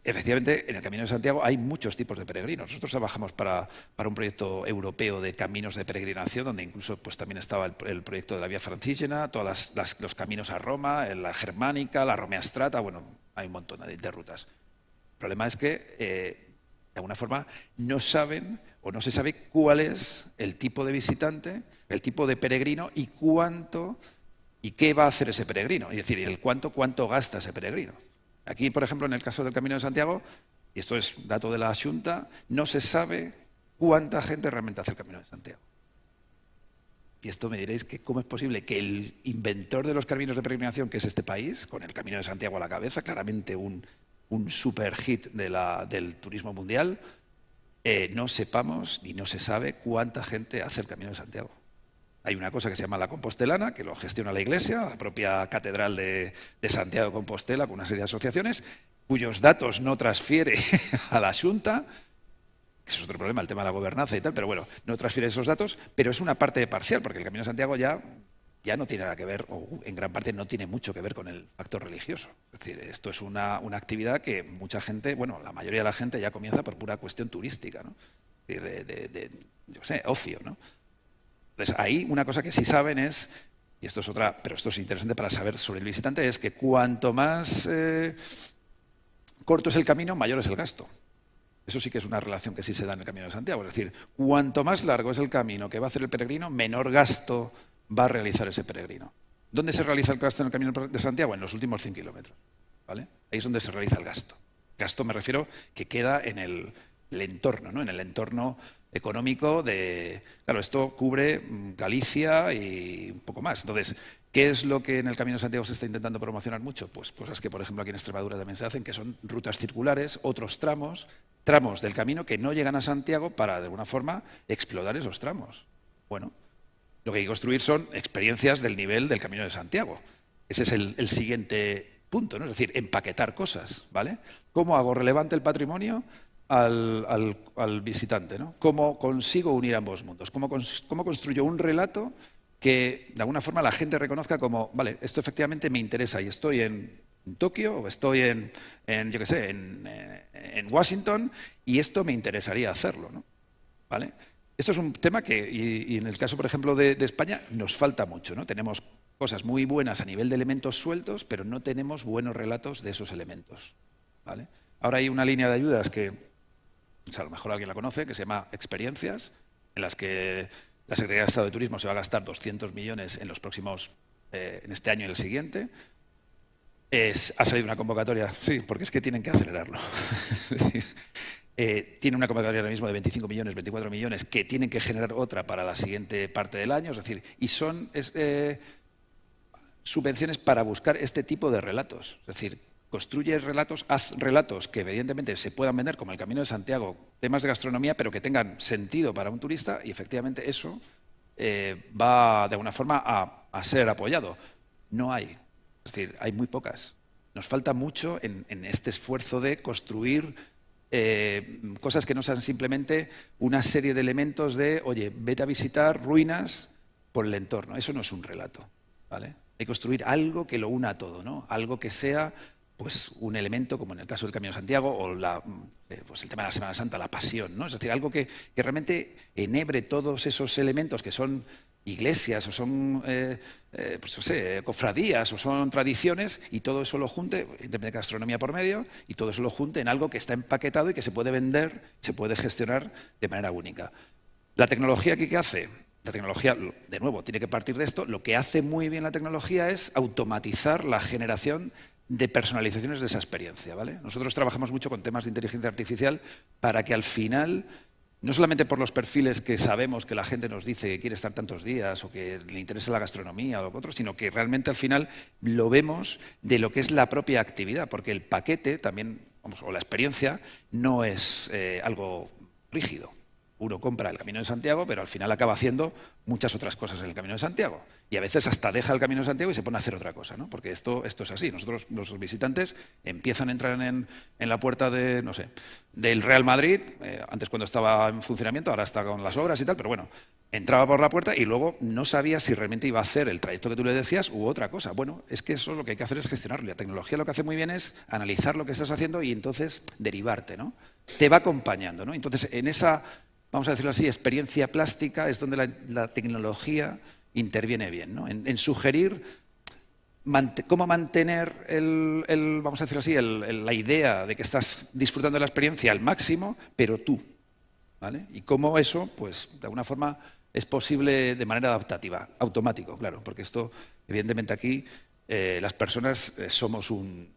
efectivamente, en el Camino de Santiago hay muchos tipos de peregrinos. Nosotros trabajamos para un proyecto europeo de caminos de peregrinación, donde incluso pues, también estaba el proyecto de la Vía Francígena, todos los caminos a Roma, la Germánica, la Romea Strata, bueno, hay un montón de rutas. El problema es que, de alguna forma, no saben o no se sabe cuál es el tipo de visitante, el tipo de peregrino y cuánto y qué va a hacer ese peregrino. Es decir, el cuánto gasta ese peregrino. Aquí, por ejemplo, en el caso del Camino de Santiago, y esto es dato de la Xunta, no se sabe cuánta gente realmente hace el Camino de Santiago. Y esto me diréis que cómo es posible que el inventor de los caminos de peregrinación, que es este país, con el Camino de Santiago a la cabeza, claramente un super hit del turismo mundial, no sepamos y no se sabe cuánta gente hace el Camino de Santiago. Hay una cosa que se llama la Compostelana, que lo gestiona la Iglesia, la propia Catedral de Santiago de Compostela, con una serie de asociaciones, cuyos datos no transfiere a la Xunta, que es otro problema, el tema de la gobernanza y tal, pero bueno, no transfiere esos datos, pero es una parte parcial, porque el Camino de Santiago ya no tiene nada que ver, o en gran parte no tiene mucho que ver con el factor religioso. Es decir, esto es una actividad que mucha gente, bueno, la mayoría de la gente ya comienza por pura cuestión turística, ¿no? Es decir, yo sé, ocio, ¿no? Entonces, ahí una cosa que sí saben es, y esto es otra, pero esto es interesante para saber sobre el visitante, es que cuanto más corto es el camino, mayor es el gasto. Eso sí que es una relación que sí se da en el Camino de Santiago. Es decir, cuanto más largo es el camino que va a hacer el peregrino, menor gasto va a realizar ese peregrino. ¿Dónde se realiza el gasto en el Camino de Santiago? En los últimos 100 kilómetros. ¿Vale? Ahí es donde se realiza el gasto. Gasto me refiero que queda en el entorno, ¿no? En el entorno económico de... Claro, esto cubre Galicia y un poco más. Entonces, ¿qué es lo que en el Camino de Santiago se está intentando promocionar mucho? Pues cosas que, por ejemplo, aquí en Extremadura también se hacen, que son rutas circulares, otros tramos del camino que no llegan a Santiago para, de alguna forma, explorar esos tramos. Bueno, lo que hay que construir son experiencias del nivel del Camino de Santiago. Ese es el siguiente punto, ¿no? Es decir, empaquetar cosas, ¿vale? ¿Cómo hago relevante el patrimonio al visitante, ¿no? ¿Cómo consigo unir ambos mundos? ¿Cómo construyo un relato que de alguna forma la gente reconozca como, vale, esto efectivamente me interesa y estoy en Tokio o estoy yo qué sé, en Washington y esto me interesaría hacerlo, ¿no? ¿Vale? Esto es un tema que, y en el caso, por ejemplo, de España, nos falta mucho, ¿no? Tenemos cosas muy buenas a nivel de elementos sueltos, pero no tenemos buenos relatos de esos elementos, ¿vale? Ahora hay una línea de ayudas que, o sea, a lo mejor alguien la conoce, que se llama Experiencias, en las que la Secretaría de Estado de Turismo se va a gastar 200 millones en los próximos, en este año y el siguiente. Ha salido una convocatoria, sí, porque es que tienen que acelerarlo. Tiene una convocatoria ahora mismo de 25 millones, 24 millones, que tienen que generar otra para la siguiente parte del año, es decir, y son subvenciones para buscar este tipo de relatos, es decir, construye relatos, haz relatos que evidentemente se puedan vender, como el Camino de Santiago, temas de gastronomía, pero que tengan sentido para un turista y efectivamente eso va de alguna forma a ser apoyado. No hay, es decir, hay muy pocas. Nos falta mucho en este esfuerzo de construir cosas que no sean simplemente una serie de elementos de, oye, vete a visitar ruinas por el entorno. Eso no es un relato, ¿vale? Hay que construir algo que lo una a todo, ¿no? Algo que sea pues un elemento, como en el caso del Camino de Santiago, o pues el tema de la Semana Santa, la pasión, ¿no? Es decir, algo que realmente enhebre todos esos elementos que son iglesias, o son pues, no sé, cofradías, o son tradiciones, y todo eso lo junte, de gastronomía por medio, y todo eso lo junte en algo que está empaquetado y que se puede vender, se puede gestionar de manera única. La tecnología ¿qué hace? La tecnología, de nuevo, tiene que partir de esto. Lo que hace muy bien la tecnología es automatizar la generación de personalizaciones de esa experiencia, ¿vale? Nosotros trabajamos mucho con temas de inteligencia artificial para que al final no solamente por los perfiles que sabemos que la gente nos dice que quiere estar tantos días o que le interesa la gastronomía o lo otro, sino que realmente al final lo vemos de lo que es la propia actividad, porque el paquete también, vamos, o la experiencia, no es algo rígido. Uno compra el Camino de Santiago, pero al final acaba haciendo muchas otras cosas en el Camino de Santiago. Y a veces hasta deja el Camino de Santiago y se pone a hacer otra cosa, ¿no? Porque esto es así. Nosotros, los visitantes, empiezan a entrar en la puerta de, no sé, del Real Madrid, antes cuando estaba en funcionamiento, ahora está con las obras y tal, pero bueno, entraba por la puerta y luego no sabía si realmente iba a hacer el trayecto que tú le decías u otra cosa. Bueno, es que eso lo que hay que hacer es gestionarlo. La tecnología lo que hace muy bien es analizar lo que estás haciendo y entonces derivarte, ¿no? Te va acompañando, ¿no? Entonces, en esa, vamos a decirlo así, experiencia plástica es donde la tecnología interviene bien, ¿no? En sugerir cómo mantener vamos a decirlo así, la idea de que estás disfrutando de la experiencia al máximo, pero tú, ¿vale? Y cómo eso, pues, de alguna forma es posible de manera adaptativa, automático, claro, porque esto, evidentemente aquí, las personas somos un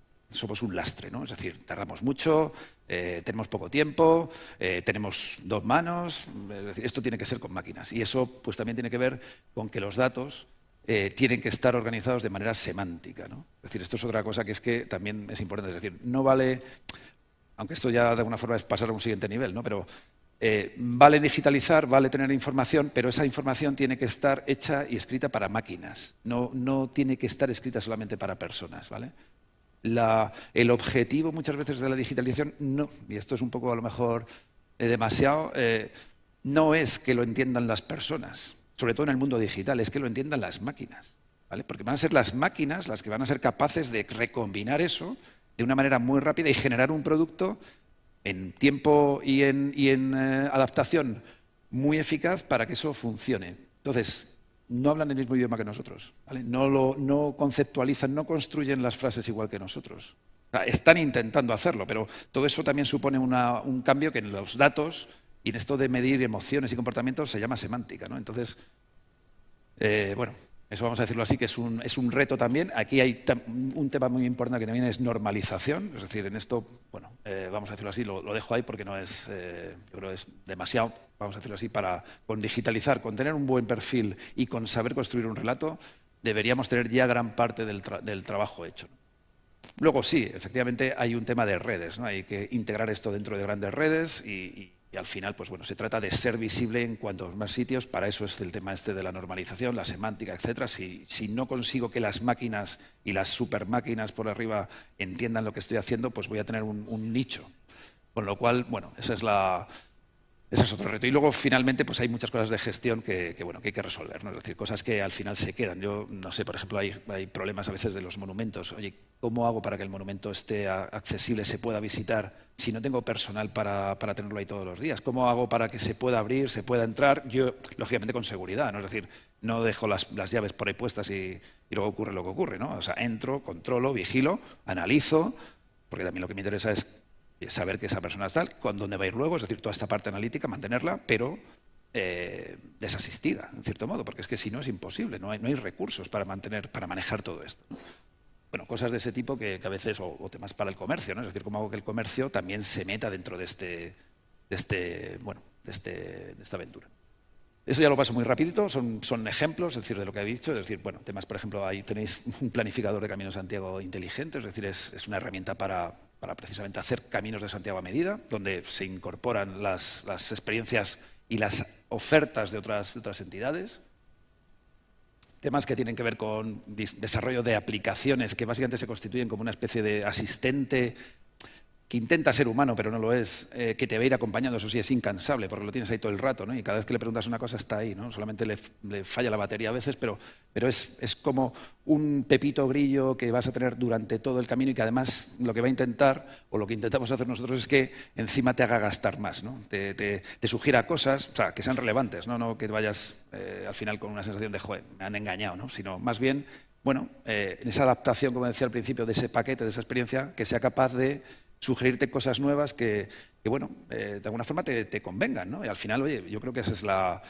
lastre, ¿no? Es decir, tardamos mucho, tenemos poco tiempo, tenemos 2 manos, es decir, esto tiene que ser con máquinas. Y eso pues también tiene que ver con que los datos tienen que estar organizados de manera semántica, ¿no? Es decir, esto es otra cosa que es que también es importante. Es decir, no vale, aunque esto ya de alguna forma es pasar a un siguiente nivel, ¿no? Pero vale digitalizar, vale tener información, pero esa información tiene que estar hecha y escrita para máquinas, no tiene que estar escrita solamente para personas, ¿vale? El objetivo muchas veces de la digitalización, no, y esto es un poco a lo mejor demasiado, no es que lo entiendan las personas, sobre todo en el mundo digital, es que lo entiendan las máquinas, ¿vale? Porque van a ser las máquinas las que van a ser capaces de recombinar eso de una manera muy rápida y generar un producto en tiempo y en adaptación muy eficaz para que eso funcione. Entonces, no hablan el mismo idioma que nosotros, ¿vale? No conceptualizan, no construyen las frases igual que nosotros. O sea, están intentando hacerlo, pero todo eso también supone un cambio que en los datos y en esto de medir emociones y comportamientos se llama semántica, ¿no? Entonces, bueno, eso vamos a decirlo así, que es un reto también. Aquí hay un tema muy importante que también es normalización, es decir, en esto, bueno, vamos a decirlo así, lo dejo ahí porque no es, yo creo que es demasiado, vamos a decirlo así, con digitalizar, con tener un buen perfil y con saber construir un relato, deberíamos tener ya gran parte del trabajo hecho. Luego sí, efectivamente hay un tema de redes, ¿no? Hay que integrar esto dentro de grandes redes y al final, pues bueno, se trata de ser visible en cuantos más sitios. Para eso es el tema este de la normalización, la semántica, etcétera. Si no consigo que las máquinas y las supermáquinas por arriba entiendan lo que estoy haciendo, pues voy a tener un nicho. Con lo cual, bueno, ese es otro reto. Y luego, finalmente, pues hay muchas cosas de gestión que hay que resolver, ¿no? Es decir, cosas que al final se quedan. Yo no sé, por ejemplo, hay problemas a veces de los monumentos. Oye, ¿cómo hago para que el monumento esté accesible, se pueda visitar, si no tengo personal para tenerlo ahí todos los días? ¿Cómo hago para que se pueda abrir, se pueda entrar? Yo, lógicamente, con seguridad, ¿no? Es decir, no dejo las llaves por ahí puestas y luego ocurre lo que ocurre, ¿no? O sea, entro, controlo, vigilo, analizo, porque también lo que me interesa es saber que esa persona está, con dónde va a ir luego, es decir, toda esta parte analítica, mantenerla, pero desasistida, en cierto modo, porque es que si no es imposible, no hay recursos para manejar todo esto, ¿no? Bueno, cosas de ese tipo que a veces, o temas para el comercio, ¿no? Es decir, cómo hago que el comercio también se meta dentro de esta aventura. Eso ya lo paso muy rapidito, son ejemplos, es decir, de lo que he dicho, es decir, bueno, temas, por ejemplo, ahí tenéis un planificador de Camino de Santiago inteligente, es decir, es una herramienta para precisamente hacer caminos de Santiago a medida, donde se incorporan las experiencias y las ofertas de otras entidades. Temas que tienen que ver con desarrollo de aplicaciones que básicamente se constituyen como una especie de asistente que intenta ser humano, pero no lo es, que te va a ir acompañando, eso sí, es incansable, porque lo tienes ahí todo el rato, ¿no? Y cada vez que le preguntas una cosa está ahí, ¿no? Solamente le falla la batería a veces, pero es como un pepito grillo que vas a tener durante todo el camino y que además lo que va a intentar, o lo que intentamos hacer nosotros, es que encima te haga gastar más, ¿no? Te sugiera cosas, o sea, que sean relevantes, no que vayas al final con una sensación de, joder, me han engañado, ¿no? Sino más bien, bueno, en esa adaptación, como decía al principio, de ese paquete, de esa experiencia, que sea capaz de sugerirte cosas nuevas que bueno, de alguna forma te convengan, ¿no? Y al final, oye, yo creo que esa es la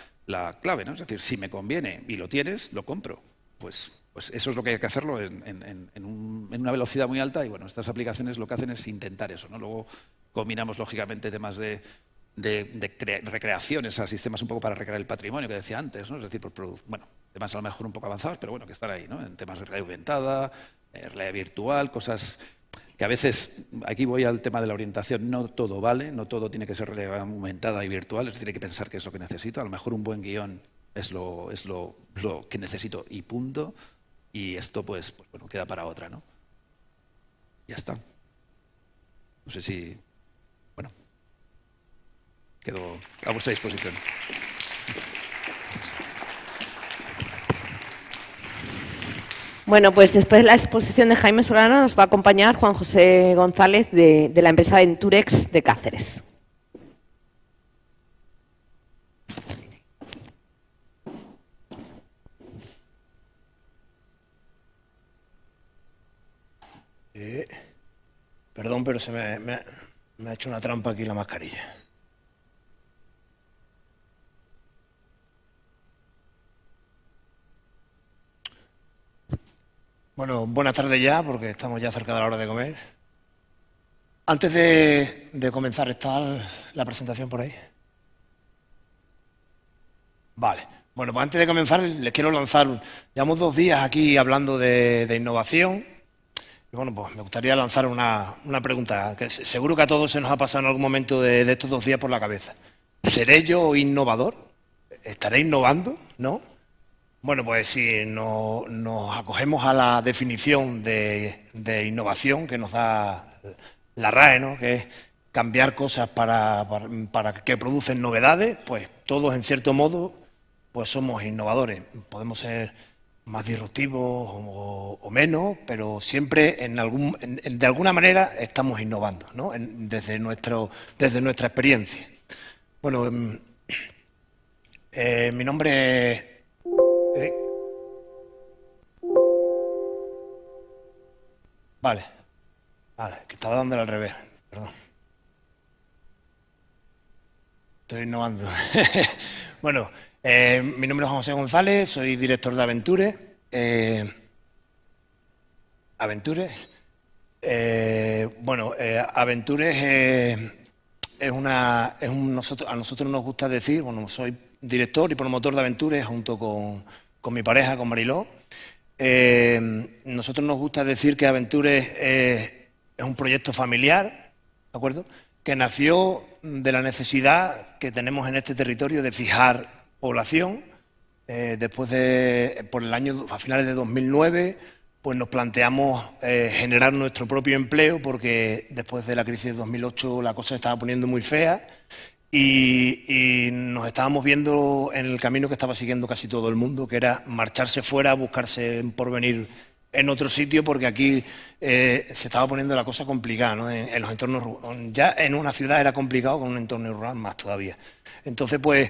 clave, ¿no? Es decir, si me conviene y lo tienes, lo compro. Pues eso es lo que hay que hacerlo en una velocidad muy alta y bueno, estas aplicaciones lo que hacen es intentar eso, ¿no? Luego combinamos, lógicamente, temas de recreaciones a sistemas un poco para recrear el patrimonio que decía antes, ¿no? Es decir, bueno, temas a lo mejor un poco avanzados, pero bueno, que están ahí, ¿no? En temas de realidad aumentada, realidad virtual, cosas que a veces, aquí voy al tema de la orientación, no todo vale, no todo tiene que ser realidad aumentada y virtual, es decir, hay que pensar qué es lo que necesito. A lo mejor un buen guión es lo que necesito y punto, y esto pues bueno, queda para otra, ¿no? Ya está. No sé si... Bueno, quedo a vuestra disposición. Bueno, pues después de la exposición de Jaime Solano nos va a acompañar Juan José González de la empresa Venturex de Cáceres. Perdón, pero se me ha hecho una trampa aquí la mascarilla. Bueno, buenas tardes ya, porque estamos ya cerca de la hora de comer. Antes de comenzar, ¿está la presentación por ahí? Vale. Bueno, pues antes de comenzar les quiero lanzar, llevamos 2 días aquí hablando de innovación. Y bueno, pues me gustaría lanzar una pregunta, que seguro que a todos se nos ha pasado en algún momento de estos 2 días por la cabeza. ¿Seré yo innovador? ¿Estaré innovando? ¿No? Bueno, pues si nos acogemos a la definición de innovación que nos da la RAE, ¿no? Que es cambiar cosas para que producen novedades, pues todos en cierto modo pues somos innovadores. Podemos ser más disruptivos o menos, pero siempre de alguna manera estamos innovando, ¿no? Desde nuestra experiencia. Bueno, mi nombre es... Vale, que estaba dándole al revés, perdón. Estoy innovando. Bueno, mi nombre es Juan José González, soy director de Aventure. Aventure a nosotros nos gusta decir, bueno, soy director y promotor de Aventure junto con mi pareja, con Mariló. Nosotros nos gusta decir que Aventure es un proyecto familiar, ¿de acuerdo?, que nació de la necesidad que tenemos en este territorio de fijar población. Por el año, a finales de 2009, pues nos planteamos generar nuestro propio empleo, porque después de la crisis de 2008 la cosa se estaba poniendo muy fea y nos estábamos viendo en el camino que estaba siguiendo casi todo el mundo, que era marcharse fuera, buscarse un porvenir en otro sitio, porque aquí se estaba poniendo la cosa complicada, ¿no? En los entornos rurales. Ya en una ciudad era complicado, con un entorno rural más todavía. Entonces, pues,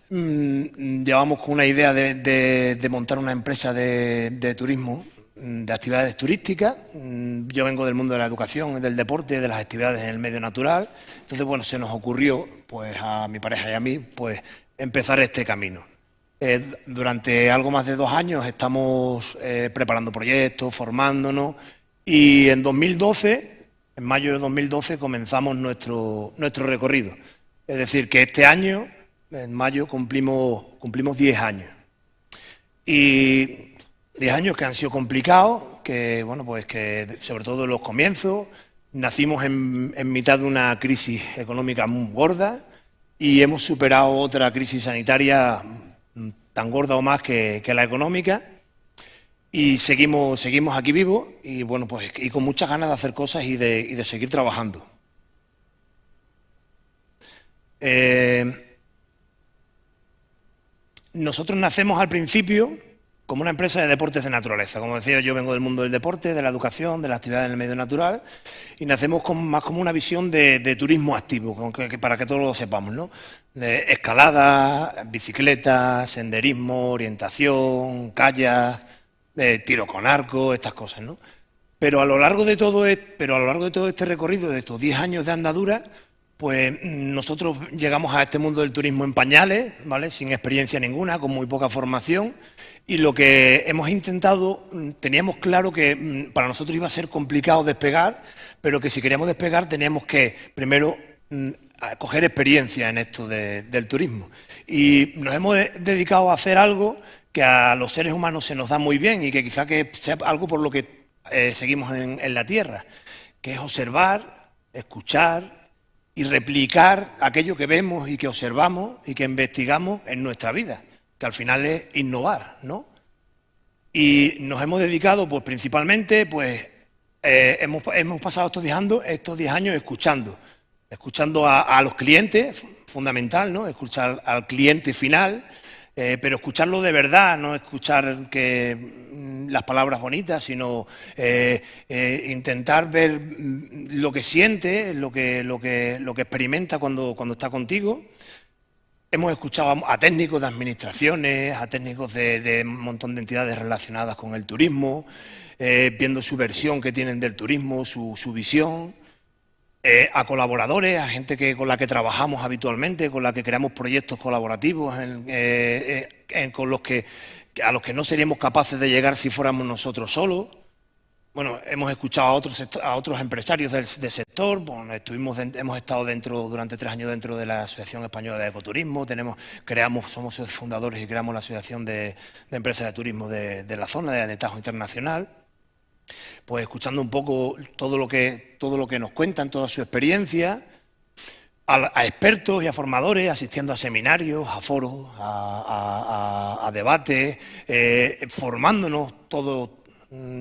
llevamos con una idea de montar una empresa de turismo, de actividades turísticas. Yo vengo del mundo de la educación, del deporte, de las actividades en el medio natural. Entonces, bueno, se nos ocurrió, pues, a mi pareja y a mí, pues, empezar este camino. Durante algo más de 2 años estamos preparando proyectos, formándonos, y en mayo de 2012, comenzamos nuestro recorrido. Es decir, que este año, en mayo, cumplimos 10 años. Y 10 años que han sido complicados, que, bueno, pues que sobre todo en los comienzos, nacimos en mitad de una crisis económica muy gorda y hemos superado otra crisis sanitaria tan gorda o más que la económica, y seguimos aquí vivos y, bueno, pues, y con muchas ganas de hacer cosas y de seguir trabajando. Nosotros nacemos al principio como una empresa de deportes de naturaleza. Como decía, yo vengo del mundo del deporte, de la educación, de la actividad en el medio natural, y nacemos más como una visión de turismo activo, para que todos lo sepamos, ¿no? De escalada, bicicleta, senderismo, orientación, kayak, tiro con arco, estas cosas, ¿no? Pero a lo largo de todo este recorrido, de estos 10 años de andadura, pues nosotros llegamos a este mundo del turismo en pañales, ¿vale?, sin experiencia ninguna, con muy poca formación, y lo que hemos intentado, teníamos claro que para nosotros iba a ser complicado despegar, pero que si queríamos despegar teníamos que primero a coger experiencia en esto del turismo. Y nos hemos dedicado a hacer algo que a los seres humanos se nos da muy bien y que quizá que sea algo por lo que seguimos en la Tierra, que es observar, escuchar y replicar aquello que vemos y que observamos y que investigamos en nuestra vida, que al final es innovar, ¿no? Y nos hemos dedicado, pues principalmente, pues hemos pasado estos 10 años escuchando a los clientes, fundamental, ¿no? Escuchar al cliente final, pero escucharlo de verdad, no escuchar las palabras bonitas, sino intentar ver lo que siente, lo que experimenta cuando está contigo. Hemos escuchado a técnicos de administraciones, a técnicos de un montón de entidades relacionadas con el turismo, viendo su versión que tienen del turismo, su visión, a colaboradores, a gente con la que trabajamos habitualmente, con la que creamos proyectos colaborativos, a los que no seríamos capaces de llegar si fuéramos nosotros solos. Bueno, hemos escuchado a otros empresarios del sector. Bueno, hemos estado durante 3 años dentro de la Asociación Española de Ecoturismo. Somos fundadores y creamos la Asociación de Empresas de Turismo de la zona de Tajo Internacional. Pues escuchando un poco todo lo que nos cuentan, toda su experiencia, a expertos y a formadores, asistiendo a seminarios, a foros, a debates, formándonos todo.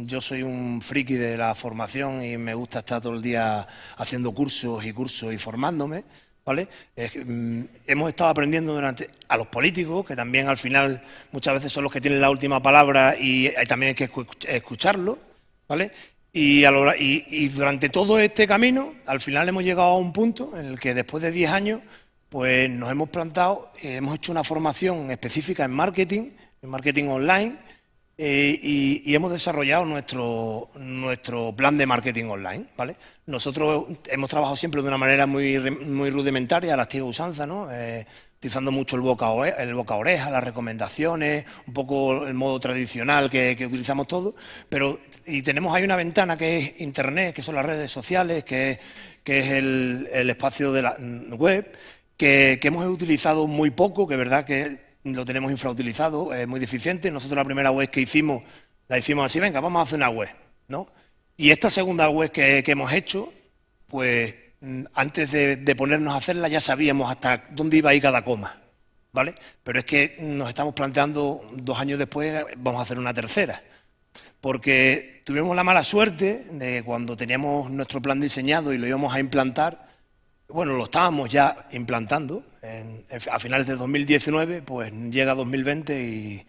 Yo soy un friki de la formación y me gusta estar todo el día haciendo cursos y formándome, ¿vale? Hemos estado aprendiendo a los políticos, que también al final muchas veces son los que tienen la última palabra y también hay que escucharlo, ¿vale? Y durante todo este camino, al final hemos llegado a un punto en el que después de 10 años, pues nos hemos plantado, hemos hecho una formación específica en marketing online, y hemos desarrollado nuestro plan de marketing online, ¿vale? Nosotros hemos trabajado siempre de una manera muy rudimentaria, a la antigua usanza, ¿no? Utilizando mucho el boca a oreja, las recomendaciones, un poco el modo tradicional que utilizamos todos, y tenemos ahí una ventana que es Internet, que son las redes sociales, que es el espacio de la web, que hemos utilizado muy poco, que es verdad que lo tenemos infrautilizado, es muy deficiente. Nosotros la primera web que hicimos, la hicimos así, venga, vamos a hacer una web, ¿no? Y esta segunda web que hemos hecho, pues antes de ponernos a hacerla ya sabíamos hasta dónde iba a ir cada coma, ¿vale? Pero es que nos estamos planteando 2 años después, vamos a hacer una tercera, porque tuvimos la mala suerte de cuando teníamos nuestro plan diseñado y lo íbamos a implantar. Bueno, lo estábamos ya implantando. A finales de 2019, pues llega 2020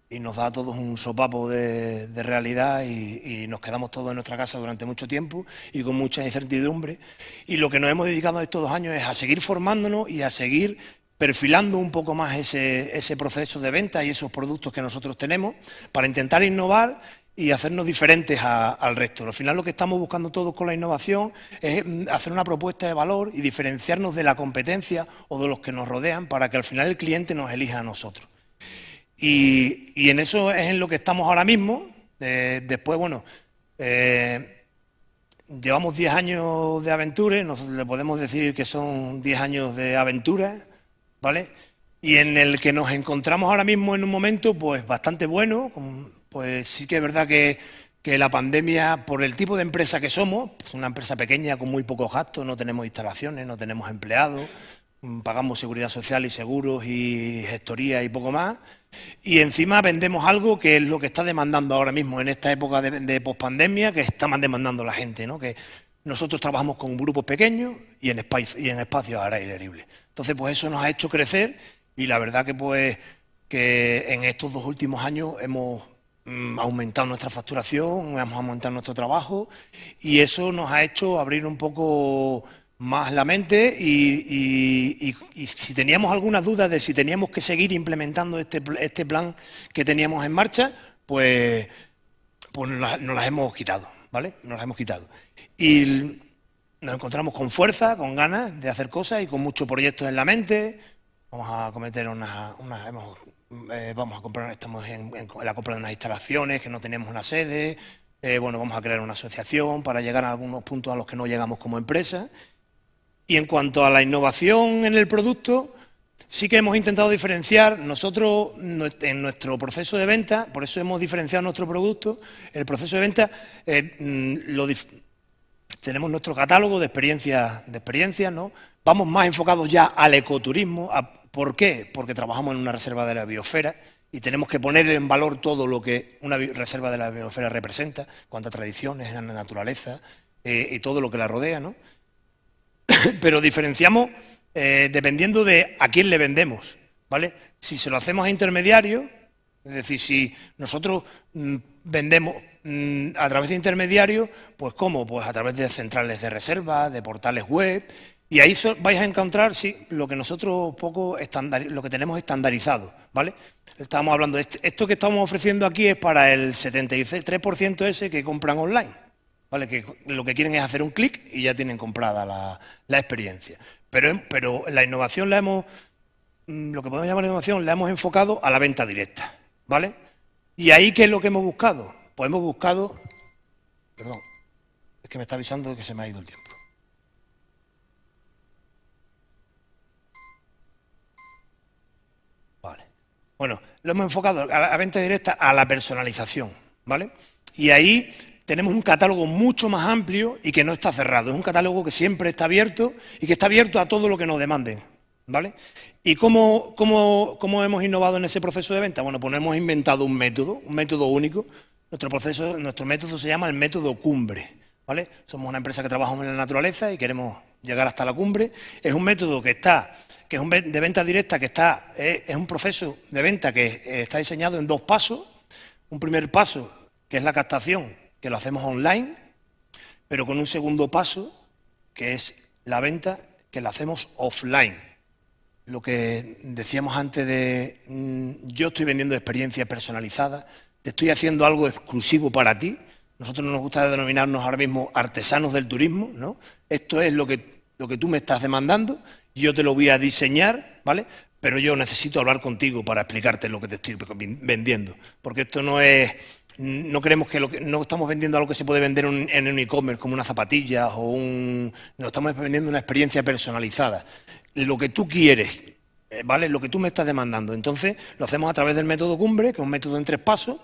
y nos da a todos un sopapo de realidad y nos quedamos todos en nuestra casa durante mucho tiempo y con mucha incertidumbre. Y lo que nos hemos dedicado estos 2 años es a seguir formándonos y a seguir perfilando un poco más ese proceso de venta y esos productos que nosotros tenemos para intentar innovar y hacernos diferentes al resto. Al final lo que estamos buscando todos con la innovación es hacer una propuesta de valor y diferenciarnos de la competencia o de los que nos rodean para que al final el cliente nos elija a nosotros. Y en eso es en lo que estamos ahora mismo. Después, bueno, llevamos 10 años de aventuras, nosotros le podemos decir que son 10 años de aventuras, ¿vale? Y en el que nos encontramos ahora mismo en un momento pues bastante bueno. Pues sí que es verdad que la pandemia, por el tipo de empresa que somos, pues una empresa pequeña con muy pocos gastos, no tenemos instalaciones, no tenemos empleados, pagamos seguridad social y seguros y gestoría y poco más, y encima vendemos algo que es lo que está demandando ahora mismo en esta época de pospandemia, que está más demandando la gente, ¿no? Que nosotros trabajamos con grupos pequeños y en espacios al aire libre. Entonces, pues eso nos ha hecho crecer y la verdad que en estos 2 últimos años hemos aumentado nuestra facturación, hemos aumentado nuestro trabajo y eso nos ha hecho abrir un poco más la mente y si teníamos alguna duda de si teníamos que seguir implementando este plan que teníamos en marcha, pues nos las hemos quitado, ¿vale? Nos las hemos quitado. Y nos encontramos con fuerza, con ganas de hacer cosas y con muchos proyectos en la mente. Vamos a cometer estamos en la compra de unas instalaciones que no tenemos una sede, bueno, vamos a crear una asociación para llegar a algunos puntos a los que no llegamos como empresa Y en cuanto a la innovación en el producto, sí que hemos intentado diferenciar nosotros en nuestro proceso de venta, por eso hemos diferenciado nuestro producto. El proceso de venta tenemos nuestro catálogo de experiencias, ¿no? Vamos más enfocados ya al ecoturismo. ¿Por qué? Porque trabajamos en una reserva de la biosfera y tenemos que poner en valor todo lo que una reserva de la biosfera representa, cuantas tradiciones en la naturaleza y todo lo que la rodea, ¿no? Pero diferenciamos dependiendo de a quién le vendemos, ¿vale? Si se lo hacemos a intermediarios, es decir, si nosotros vendemos a través de intermediarios, pues ¿cómo? Pues a través de centrales de reserva, de portales web, y ahí vais a encontrar, sí, lo que nosotros lo que tenemos estandarizado, ¿vale? Estábamos hablando de esto que estamos ofreciendo aquí es para el 73% ese que compran online, ¿vale? Que lo que quieren es hacer un clic y ya tienen comprada la experiencia. Pero la innovación lo que podemos llamar innovación, la hemos enfocado a la venta directa, ¿vale? Y ahí, ¿qué es lo que hemos buscado? Pues hemos buscado... Perdón, es que me está avisando de que se me ha ido el tiempo. Vale. Bueno, lo hemos enfocado a la venta directa, a la personalización, ¿vale? Y ahí tenemos un catálogo mucho más amplio y que no está cerrado. Es un catálogo que siempre está abierto y que está abierto a todo lo que nos demanden, ¿vale? ¿Y cómo hemos innovado en ese proceso de venta? Bueno, pues hemos inventado un método único. Nuestro método se llama el método cumbre, ¿vale? Somos una empresa que trabajamos en la naturaleza y queremos llegar hasta la cumbre. Es un método que es de venta directa, es un proceso de venta que está diseñado en 2 pasos. Un primer paso, que es la captación, que lo hacemos online, pero con un segundo paso, que es la venta, que la hacemos offline. Lo que decíamos antes de yo estoy vendiendo experiencias personalizadas, te estoy haciendo algo exclusivo para ti. Nosotros nos gusta denominarnos ahora mismo artesanos del turismo, ¿no? Esto es lo que tú me estás demandando, yo te lo voy a diseñar, ¿vale? Pero yo necesito hablar contigo para explicarte lo que te estoy vendiendo, porque esto no es... No creemos no estamos vendiendo algo que se puede vender en un e-commerce como unas zapatillas no, estamos vendiendo una experiencia personalizada. Lo que tú quieres, ¿vale? Lo que tú me estás demandando. Entonces, lo hacemos a través del método cumbre, que es un método en 3 pasos.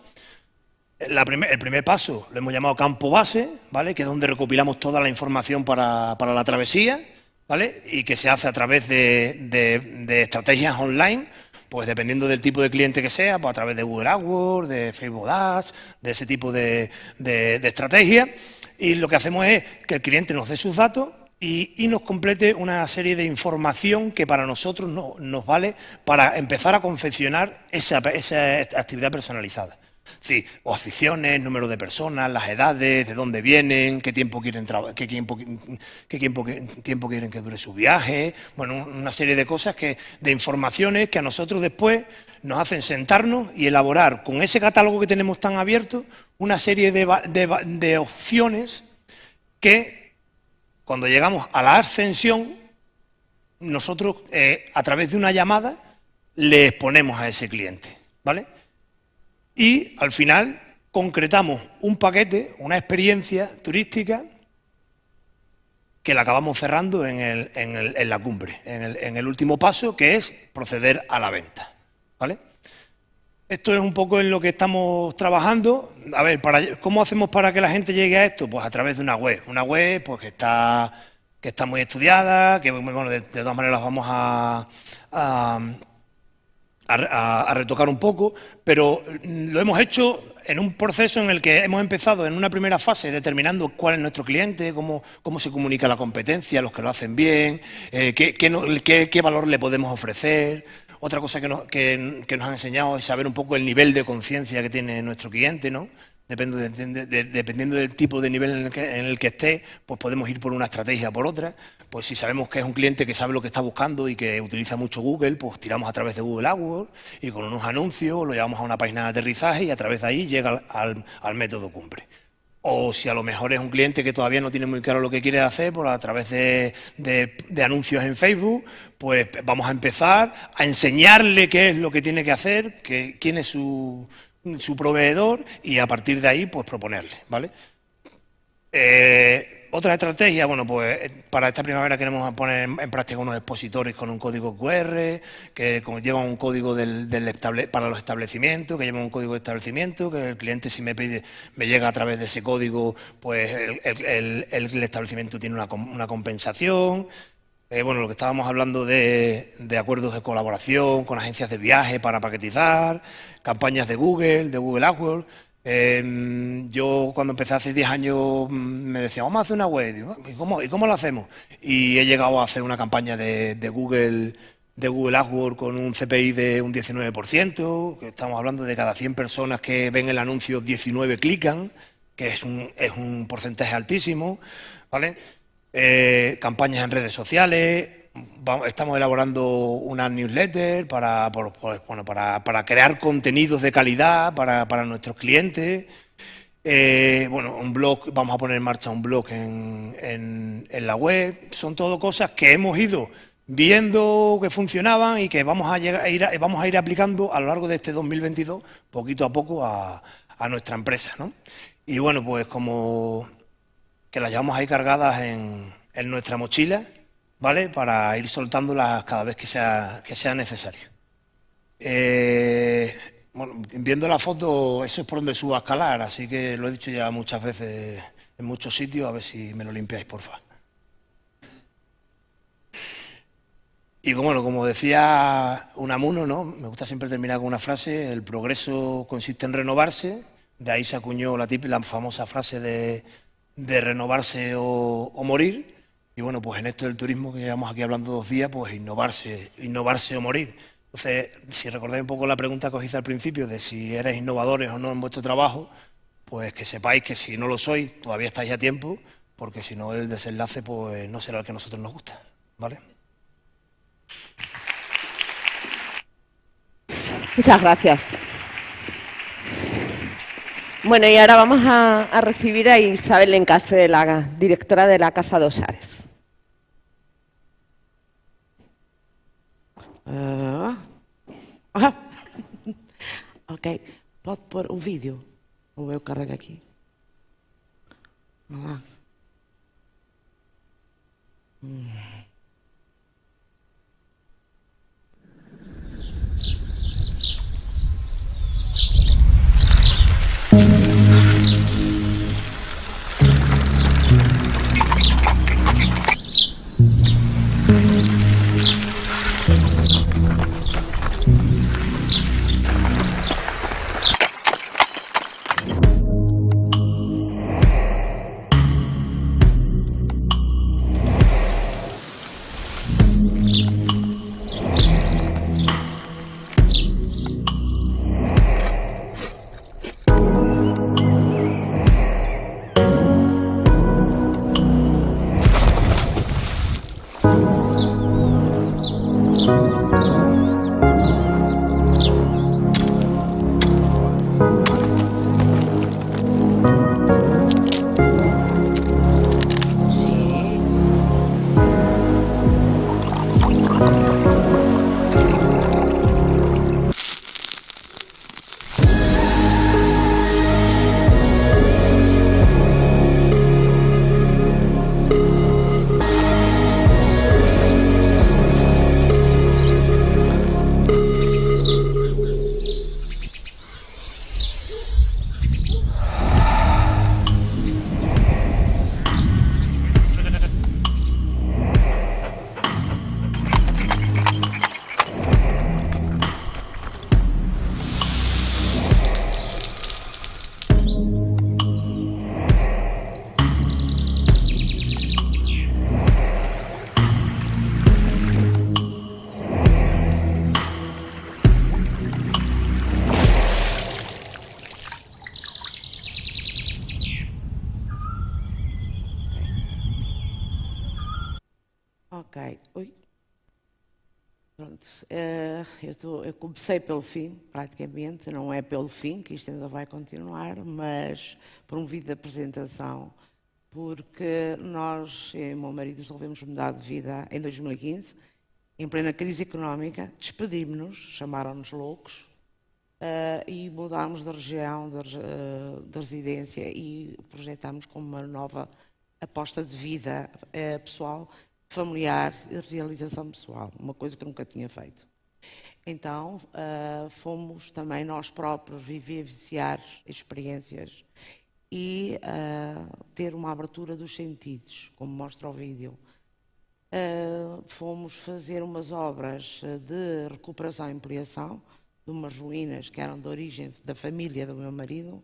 El primer paso lo hemos llamado campo base, ¿vale? Que es donde recopilamos toda la información para la travesía, ¿vale? Y que se hace a través de estrategias online. Pues dependiendo del tipo de cliente que sea, pues a través de Google AdWords, de Facebook Ads, de ese tipo de estrategias. Y lo que hacemos es que el cliente nos dé sus datos y nos complete una serie de información que para nosotros nos vale para empezar a confeccionar esa actividad personalizada. Sí, o aficiones, número de personas, las edades, de dónde vienen, qué tiempo quieren que dure su viaje, bueno, una serie de cosas, de informaciones que a nosotros después nos hacen sentarnos y elaborar con ese catálogo que tenemos tan abierto una serie de opciones que cuando llegamos a la ascensión nosotros a través de una llamada le exponemos a ese cliente, ¿vale? Y al final concretamos un paquete, una experiencia turística que la acabamos cerrando en la cumbre, en el último paso, que es proceder a la venta, ¿vale? Esto es un poco en lo que estamos trabajando. A ver, ¿cómo hacemos para que la gente llegue a esto? Pues a través de una web pues que está muy estudiada, que bueno, de todas maneras vamos a retocar un poco, pero lo hemos hecho en un proceso en el que hemos empezado en una primera fase determinando cuál es nuestro cliente, cómo se comunica la competencia, los que lo hacen bien, qué valor le podemos ofrecer. Otra cosa que nos han enseñado es saber un poco el nivel de conciencia que tiene nuestro cliente, ¿no? Dependiendo del tipo de nivel en el que esté, pues podemos ir por una estrategia o por otra. Pues si sabemos que es un cliente que sabe lo que está buscando y que utiliza mucho Google, pues tiramos a través de Google AdWords y con unos anuncios lo llevamos a una página de aterrizaje y a través de ahí llega al método cumbre. O si a lo mejor es un cliente que todavía no tiene muy claro lo que quiere hacer, pues a través de anuncios en Facebook, pues vamos a empezar a enseñarle qué es lo que tiene que hacer, quién es su proveedor y a partir de ahí pues proponerle, ¿vale? Otra estrategia, bueno, pues para esta primavera queremos poner en práctica unos expositores con un código QR, que llevan un código para los establecimientos, que llevan un código de establecimiento, que el cliente si me pide, me llega a través de ese código, pues el establecimiento tiene una compensación. Bueno, lo que estábamos hablando de acuerdos de colaboración con agencias de viaje para paquetizar, campañas de Google AdWords. Yo cuando empecé hace 10 años me decían, vamos a hacer una web, digo, ¿y cómo lo hacemos? Y he llegado a hacer una campaña de Google AdWords con un CPI de un 19%, que estamos hablando de cada 100 personas que ven el anuncio, 19 clican, que es un porcentaje altísimo, ¿vale? Campañas en redes sociales, estamos elaborando una newsletter para crear contenidos de calidad para nuestros clientes. Bueno, un blog, vamos a poner en marcha un blog en la web. Son todo cosas que hemos ido viendo que funcionaban y que vamos a ir aplicando a lo largo de este 2022, poquito a poco, a nuestra empresa, ¿no? Y bueno, pues como que las llevamos ahí cargadas en nuestra mochila, ¿vale? Para ir soltándolas cada vez que sea necesario. Bueno, viendo la foto, eso es por donde subo a escalar, así que lo he dicho ya muchas veces en muchos sitios, a ver si me lo limpiáis, porfa. Y bueno, como decía Unamuno, ¿no? Me gusta siempre terminar con una frase: el progreso consiste en renovarse. De ahí se acuñó la famosa frase de renovarse o morir. Y bueno, pues en esto del turismo que llevamos aquí hablando 2 días, pues innovarse o morir. Entonces, si recordáis un poco la pregunta que os hice al principio de si erais innovadores o no en vuestro trabajo, pues que sepáis que si no lo sois, todavía estáis a tiempo, porque si no el desenlace pues no será el que a nosotros nos gusta, ¿vale? Muchas gracias. Bueno, y ahora vamos a recibir a Isabel Lencastre, la directora de la Casa dos Ares. Ok, pode pôr o vídeo, ou eu carrego aqui. Vamos lá. Ok, ui. Pronto, eu comecei pelo fim, praticamente, não é pelo fim, que isto ainda vai continuar, mas promovido a apresentação, porque nós, eu e o meu marido, resolvemos mudar de vida em 2015, em plena crise económica, despedimos-nos, chamaram-nos loucos, e mudámos de região, de residência, e projetámos como uma nova aposta de vida pessoal, familiar e realização pessoal, uma coisa que eu nunca tinha feito. Então, fomos também nós próprios vivenciar experiências e ter uma abertura dos sentidos, como mostra o vídeo. Fomos fazer umas obras de recuperação e ampliação de umas ruínas que eram de origem da família do meu marido.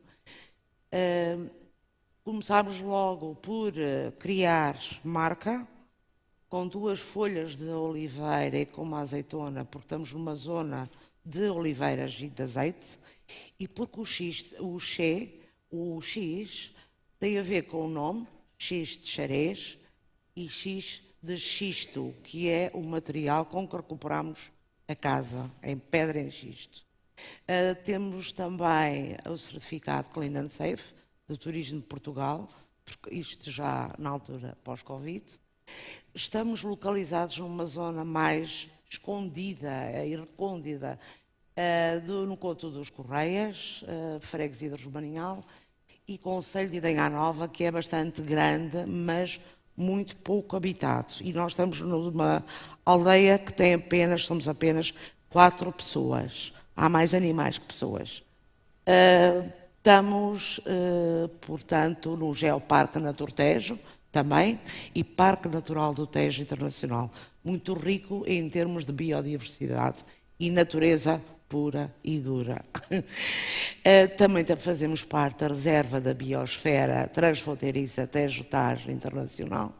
Começámos logo por criar marca, com 2 folhas de oliveira e com uma azeitona, porque estamos numa zona de oliveiras e de azeite, e porque o X tem a ver com o nome, X de xarés e X de xisto, que é o material com que recuperamos a casa, em pedra em xisto. Temos também o certificado Clean and Safe, do Turismo de Portugal, porque isto já na altura pós-Covid. Estamos localizados numa zona mais escondida e recôndita no Couto dos Correias, freguesia de Rosmaninhal, e concelho de Idenha Nova, que é bastante grande, mas muito pouco habitado. E nós estamos numa aldeia que somos apenas 4 pessoas. Há mais animais que pessoas. Estamos, portanto, no Geoparque Natur Tejo, também, e Parque Natural do Tejo Internacional, muito rico em termos de biodiversidade e natureza pura e dura. Também fazemos parte da reserva da biosfera transfronteiriça Tejo-Tajo Internacional.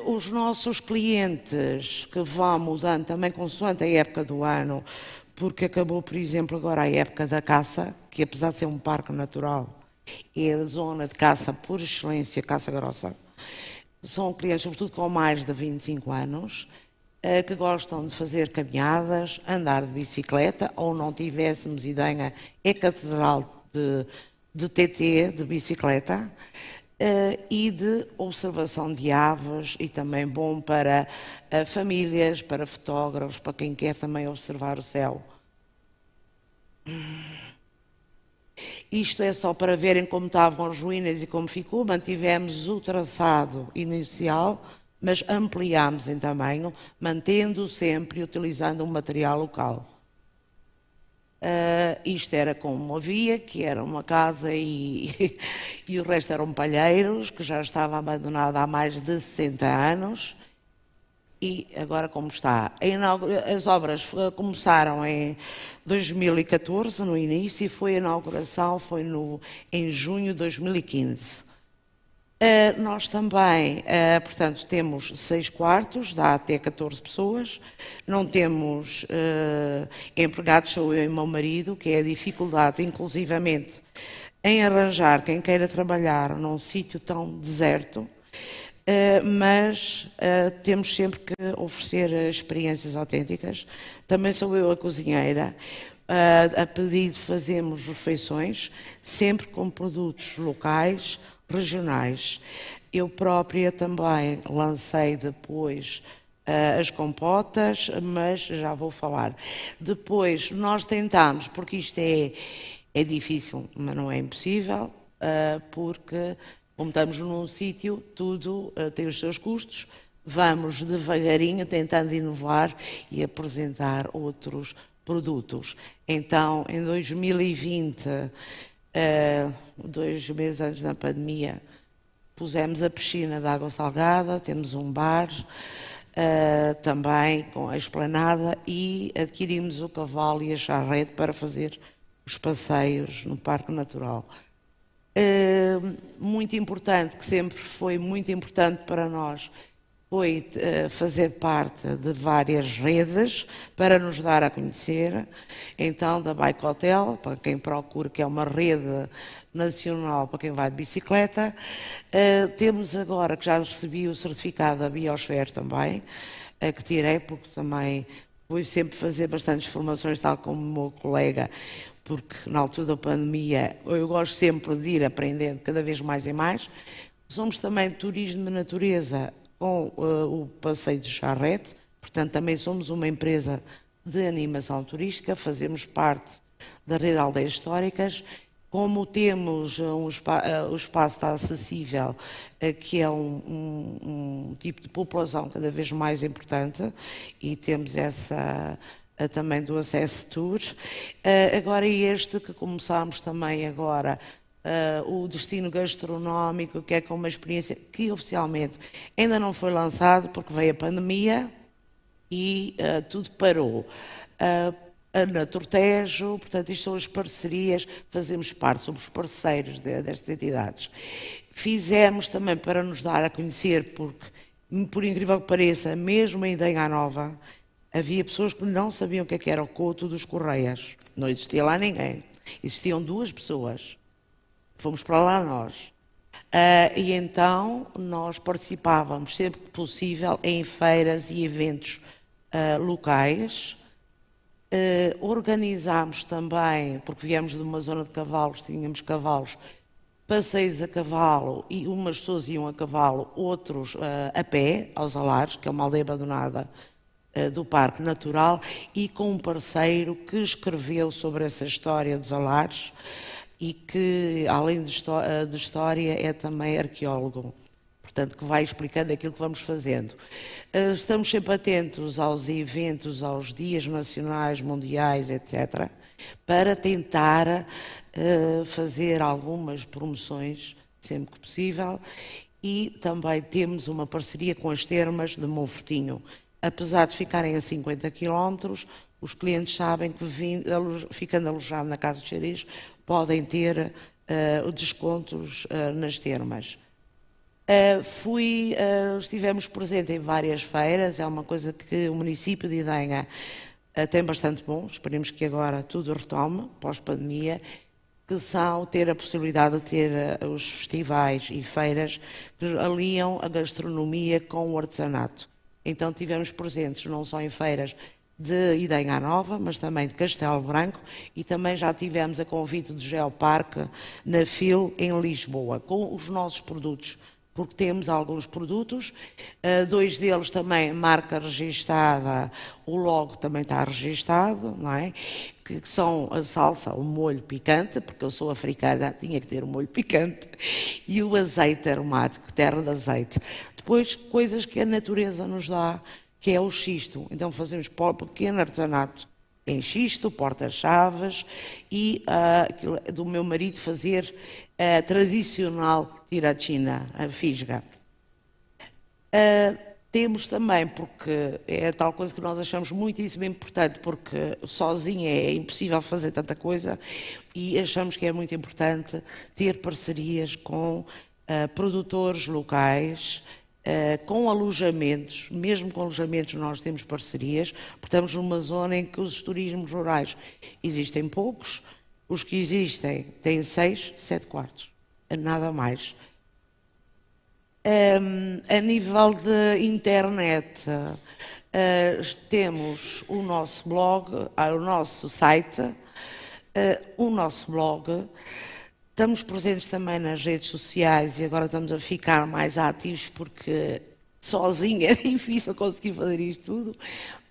Os nossos clientes, que vão mudando também consoante a época do ano, porque acabou, por exemplo, agora a época da caça, que apesar de ser um parque natural, é a zona de caça por excelência, caça grossa. São clientes, sobretudo com mais de 25 anos, que gostam de fazer caminhadas, andar de bicicleta, ou não tivéssemos Idenha, é catedral de TT, de bicicleta, e de observação de aves, e também bom para famílias, para fotógrafos, para quem quer também observar o céu. Isto é só para verem como estavam as ruínas e como ficou. Mantivemos o traçado inicial, mas ampliámos em tamanho, mantendo sempre e utilizando um material local. Isto era como havia, que era uma casa e o resto eram palheiros, que já estava abandonado há mais de 60 anos. E agora como está? As obras começaram em 2014, no início, e a inauguração foi em junho de 2015. Nós também, portanto, temos 6 quartos, dá até 14 pessoas. Não temos empregados, sou eu e meu marido, que é a dificuldade, inclusivamente, em arranjar quem queira trabalhar num sítio tão deserto. Mas temos sempre que oferecer experiências autênticas. Também sou eu a cozinheira. A pedido fazemos refeições, sempre com produtos locais, regionais. Eu própria também lancei depois as compotas, mas já vou falar. Depois nós tentámos, porque isto é difícil, mas não é impossível, porque como estamos num sítio, tudo tem os seus custos, vamos devagarinho tentando inovar e apresentar outros produtos. Então, em 2020, 2 meses antes da pandemia, pusemos a piscina de água salgada, temos um bar, também com a esplanada, e adquirimos o cavalo e a charrete para fazer os passeios no Parque Natural. Muito importante, que sempre foi muito importante para nós, foi fazer parte de várias redes para nos dar a conhecer. Então, da Bike Hotel, para quem procura, que é uma rede nacional para quem vai de bicicleta. Temos agora, que já recebi o certificado da Biosfera também, que tirei, porque também vou sempre fazer bastantes formações, tal como o meu colega, porque na altura da pandemia eu gosto sempre de ir aprendendo cada vez mais e mais. Somos também de turismo de natureza com o passeio de charrete, portanto também somos uma empresa de animação turística, fazemos parte da rede de aldeias históricas Como temos o espaço está acessível, que é um tipo de população cada vez mais importante, e temos essa também do Access Tour. Agora este que começámos também agora, o destino gastronómico, que é com uma experiência que oficialmente ainda não foi lançado porque veio a pandemia e tudo parou. Na Tortejo, portanto, isto são as parcerias, fazemos parte, somos parceiros destas entidades. Fizemos também para nos dar a conhecer, porque, por incrível que pareça, mesmo em Idenha Nova, havia pessoas que não sabiam o que era o Couto dos Correias. Não existia lá ninguém. Existiam 2 pessoas. Fomos para lá nós. E então nós participávamos sempre que possível em feiras e eventos locais. Organizámos também, porque viemos de uma zona de cavalos, tínhamos cavalos, passeios a cavalo, e umas pessoas iam a cavalo, outros a pé, aos Alares, que é uma aldeia abandonada do Parque Natural, e com um parceiro que escreveu sobre essa história dos Alares e que, além de história, é também arqueólogo. Portanto, que vai explicando aquilo que vamos fazendo. Estamos sempre atentos aos eventos, aos dias nacionais, mundiais, etc., para tentar fazer algumas promoções, sempre que possível, e também temos uma parceria com as termas de Monfortinho. Apesar de ficarem a 50 km, os clientes sabem que, ficando alojados na Casa de Xeriz, podem ter descontos nas termas. Estivemos presentes em várias feiras, é uma coisa que o município de Idenha tem bastante bom, esperemos que agora tudo retome, pós-pandemia, que são ter a possibilidade de ter os festivais e feiras que aliam a gastronomia com o artesanato. Então tivemos presentes não só em feiras de Idenha Nova, mas também de Castelo Branco, e também já tivemos a convite do Geoparque na FIL em Lisboa, com os nossos produtos, porque temos alguns produtos, 2 deles também marca registada, o logo também está registado, não é? Que são a salsa, o molho picante, porque eu sou africana, tinha que ter um molho picante, e o azeite aromático, terra de azeite. Depois, coisas que a natureza nos dá, que é o xisto. Então fazemos pequeno artesanato em xisto, porta-chaves, e do meu marido fazer a tradicional tiratina, a fisga. Temos também, porque é tal coisa que nós achamos muitíssimo importante, porque sozinha é impossível fazer tanta coisa, e achamos que é muito importante ter parcerias com produtores locais, com alojamentos. Mesmo com alojamentos nós temos parcerias, porque estamos numa zona em que os turismos rurais existem poucos, os que existem têm 6, 7 quartos, nada mais. A nível de internet, temos o nosso blog, o nosso site, o nosso blog. Estamos presentes também nas redes sociais e agora estamos a ficar mais ativos porque sozinha é difícil conseguir fazer isto tudo,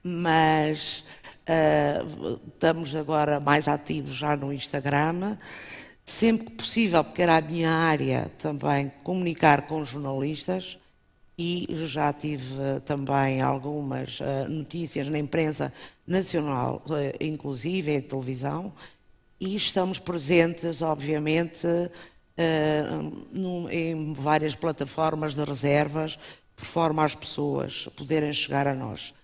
mas estamos agora mais ativos já no Instagram. Sempre que possível, porque era a minha área também, comunicar com jornalistas, e já tive também algumas notícias na imprensa nacional, inclusive em televisão, e estamos presentes, obviamente, em várias plataformas de reservas, por forma às pessoas poderem chegar a nós.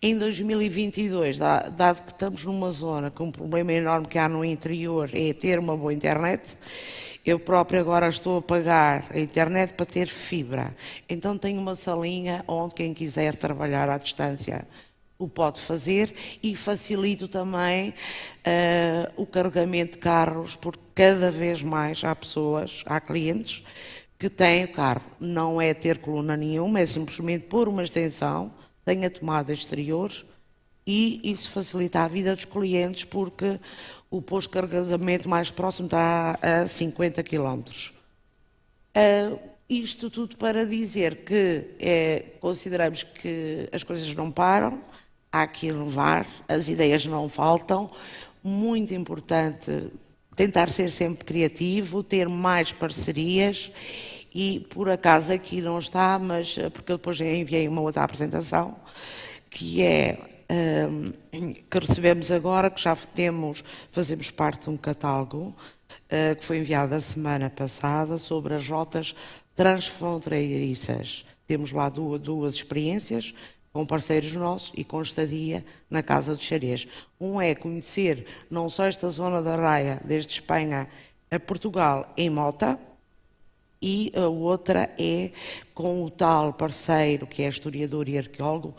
Em 2022, dado que estamos numa zona com um problema enorme que há no interior, é ter uma boa internet, eu própria agora estou a pagar a internet para ter fibra. Então tenho uma salinha onde quem quiser trabalhar à distância o pode fazer, e facilito também o carregamento de carros, porque cada vez mais há clientes que têm o carro. Não é ter coluna nenhuma, é simplesmente pôr uma extensão, tem a tomada exterior, e isso facilita a vida dos clientes, porque o posto de carregamento mais próximo está a 50 km. Isto tudo para dizer que consideramos que as coisas não param, há que inovar, as ideias não faltam. Muito importante tentar ser sempre criativo, ter mais parcerias e, por acaso, aqui não está, mas porque eu depois enviei uma outra apresentação, que é que recebemos agora, que já fazemos parte de um catálogo que foi enviado a semana passada sobre as rotas transfronteiriças. Temos lá duas experiências com parceiros nossos e com estadia na Casa dos Xarés. Um é conhecer não só esta zona da Raia, desde Espanha a Portugal, em mota, e a outra é com o tal parceiro, que é historiador e arqueólogo,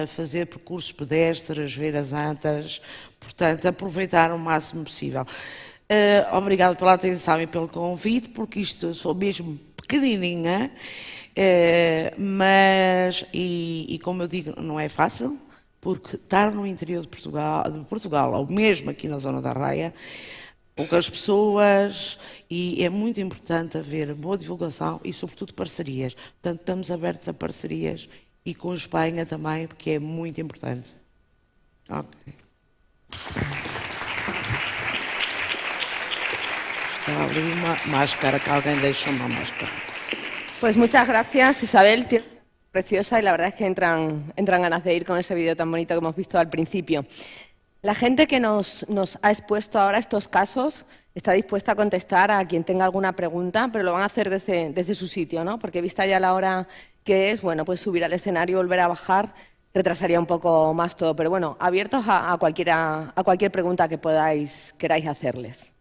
fazer percursos pedestres, ver as antas, portanto, aproveitar o máximo possível. Obrigado pela atenção e pelo convite, porque isto sou mesmo pequenininha, mas, como eu digo, não é fácil, porque estar no interior de Portugal, ou mesmo aqui na zona da Raia, poucas pessoas, e é muito importante haver boa divulgação e, sobretudo, parcerias. Portanto, estamos abertos a parcerias e com a Espanha também, porque é muito importante. Ok. Está ali uma máscara, que alguien deixa una máscara. Pues muchas gracias, Isabel. Preciosa, y la verdad es que entran ganas de ir con ese vídeo tan bonito que hemos visto al principio. La gente que nos ha expuesto ahora estos casos está dispuesta a contestar a quien tenga alguna pregunta, pero lo van a hacer desde su sitio, ¿no? Porque vista ya la hora que es, bueno, pues subir al escenario y volver a bajar retrasaría un poco más todo. Pero bueno, abiertos a cualquier pregunta que queráis hacerles.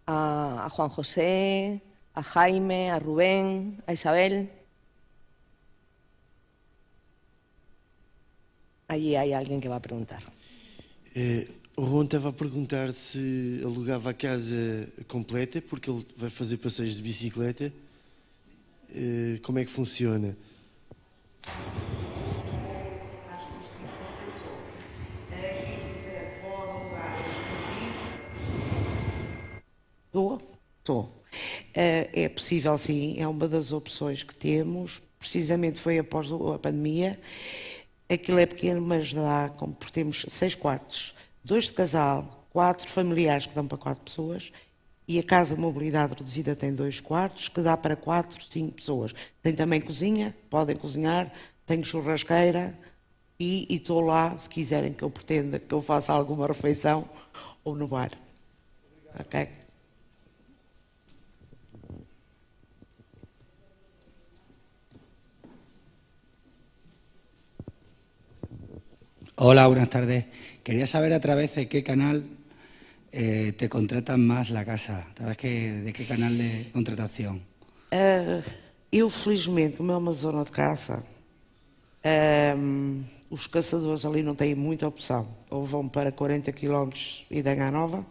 A Juan José, a Jaime, a Rubén, a Isabel. Allí hay alguien que va a preguntar. O Ron estava a perguntar se alugava a casa completa, porque ele vai fazer passeios de bicicleta. Como é que funciona? Estou. É possível, sim, é uma das opções que temos. Precisamente foi após a pandemia. Aquilo é pequeno, mas dá, porque temos 6 quartos, 2 de casal, 4 familiares que dão para 4 pessoas, e a casa de mobilidade reduzida tem 2 quartos, que dá para 4, 5 pessoas. Tem também cozinha, podem cozinhar, tem churrasqueira, e estou lá, se quiserem que eu pretenda que eu faça alguma refeição, ou no bar. Ok? Hola, buenas tardes. Quería saber a través de qué canal te contratan más la casa, a través de qué canal de contratación. Eu, felizmente, como é uma zona de caça, os caçadores ali não têm muita opção. Ou vão para 40 km e Danha Nova,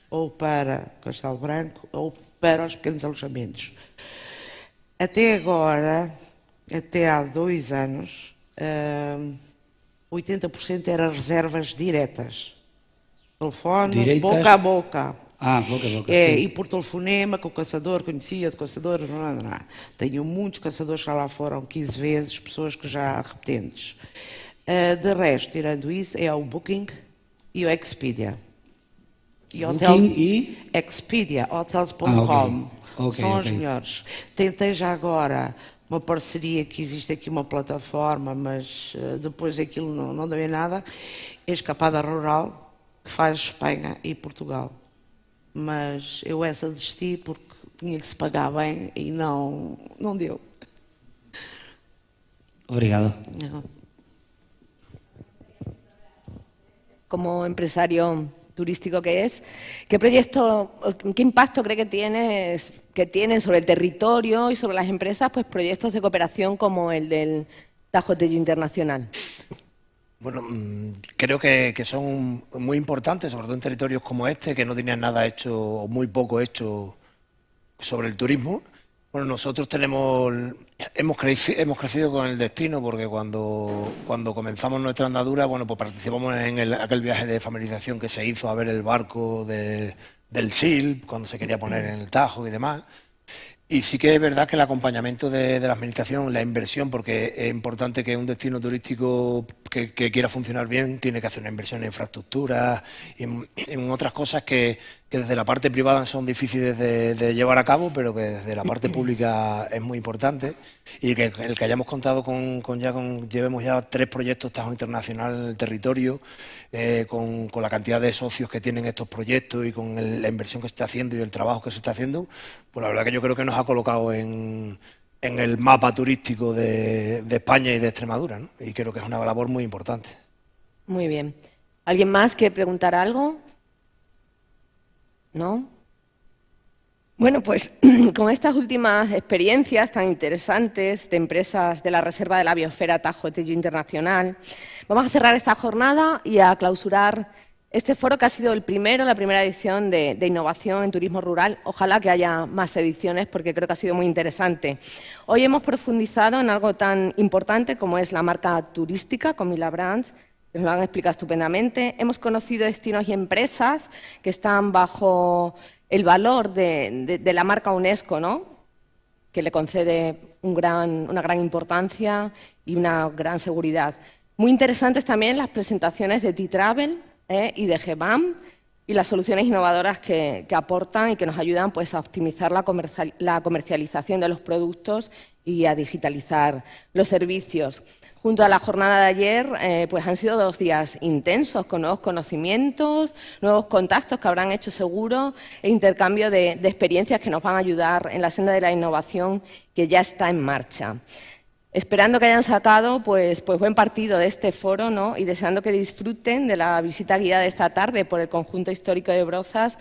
ou para Castelo Branco, ou para os pequenos alojamentos. Até agora, até há 2 anos, 80% eram reservas diretas. Telefone, Direitas? boca a boca. Boca a boca, sim. E por telefonema, que o caçador conhecia, do caçador, não. Tenho muitos caçadores que já lá foram 15 vezes, pessoas que já repetentes. De resto, tirando isso, é o Booking e o Expedia. Booking e? Expedia, hotels.com. Okay. São os melhores. Tentei já agora uma parceria, que existe aqui uma plataforma, mas depois aquilo não deu em nada, é Escapada Rural, que faz Espanha e Portugal. Mas eu essa desisti porque tinha que se pagar bem e não deu. Obrigado. Não. Como empresario turístico que es, ¿qué impacto cree que tienen sobre el territorio y sobre las empresas, pues proyectos de cooperación como el del Tajo Hotel Internacional? Bueno, creo que son muy importantes, sobre todo en territorios como este, que no tenían nada hecho o muy poco hecho sobre el turismo. Bueno, nosotros hemos crecido con el destino, porque cuando comenzamos nuestra andadura, bueno, pues participamos en aquel viaje de familiarización que se hizo a ver el barco del SIL, cuando se quería poner en el Tajo y demás. Y sí que es verdad que el acompañamiento de la administración, la inversión, porque es importante que un destino turístico que quiera funcionar bien tiene que hacer una inversión en infraestructura y en otras cosas que desde la parte privada son difíciles de llevar a cabo, pero que desde la parte pública es muy importante, y que el que hayamos contado llevemos ya 3 proyectos Tajo Internacional en el territorio, con la cantidad de socios que tienen estos proyectos y con la inversión que se está haciendo y el trabajo que se está haciendo, pues la verdad que yo creo que nos ha colocado en el mapa turístico de España y de Extremadura, ¿no? Y creo que es una labor muy importante. Muy bien. ¿Alguien más quiere preguntar algo? ¿No? Bueno, pues con estas últimas experiencias tan interesantes de empresas de la Reserva de la Biosfera Tajo Tejo Internacional, vamos a cerrar esta jornada y a clausurar este foro, que ha sido la primera edición de innovación en turismo rural. Ojalá que haya más ediciones, porque creo que ha sido muy interesante. Hoy hemos profundizado en algo tan importante como es la marca turística con Mila Brands, que nos lo han explicado estupendamente. Hemos conocido destinos y empresas que están bajo el valor de la marca UNESCO, ¿no?, que le concede una gran importancia y una gran seguridad. Muy interesantes también las presentaciones de T-Travel y de GBAM, y las soluciones innovadoras que aportan y que nos ayudan, pues, a optimizar la comercialización de los productos y a digitalizar los servicios. Junto a la jornada de ayer, pues han sido 2 días intensos, con nuevos conocimientos, nuevos contactos que habrán hecho seguro, e intercambio de experiencias que nos van a ayudar en la senda de la innovación que ya está en marcha. Esperando que hayan sacado pues buen partido de este foro, ¿no?, y deseando que disfruten de la visita guiada de esta tarde por el conjunto histórico de Brozas,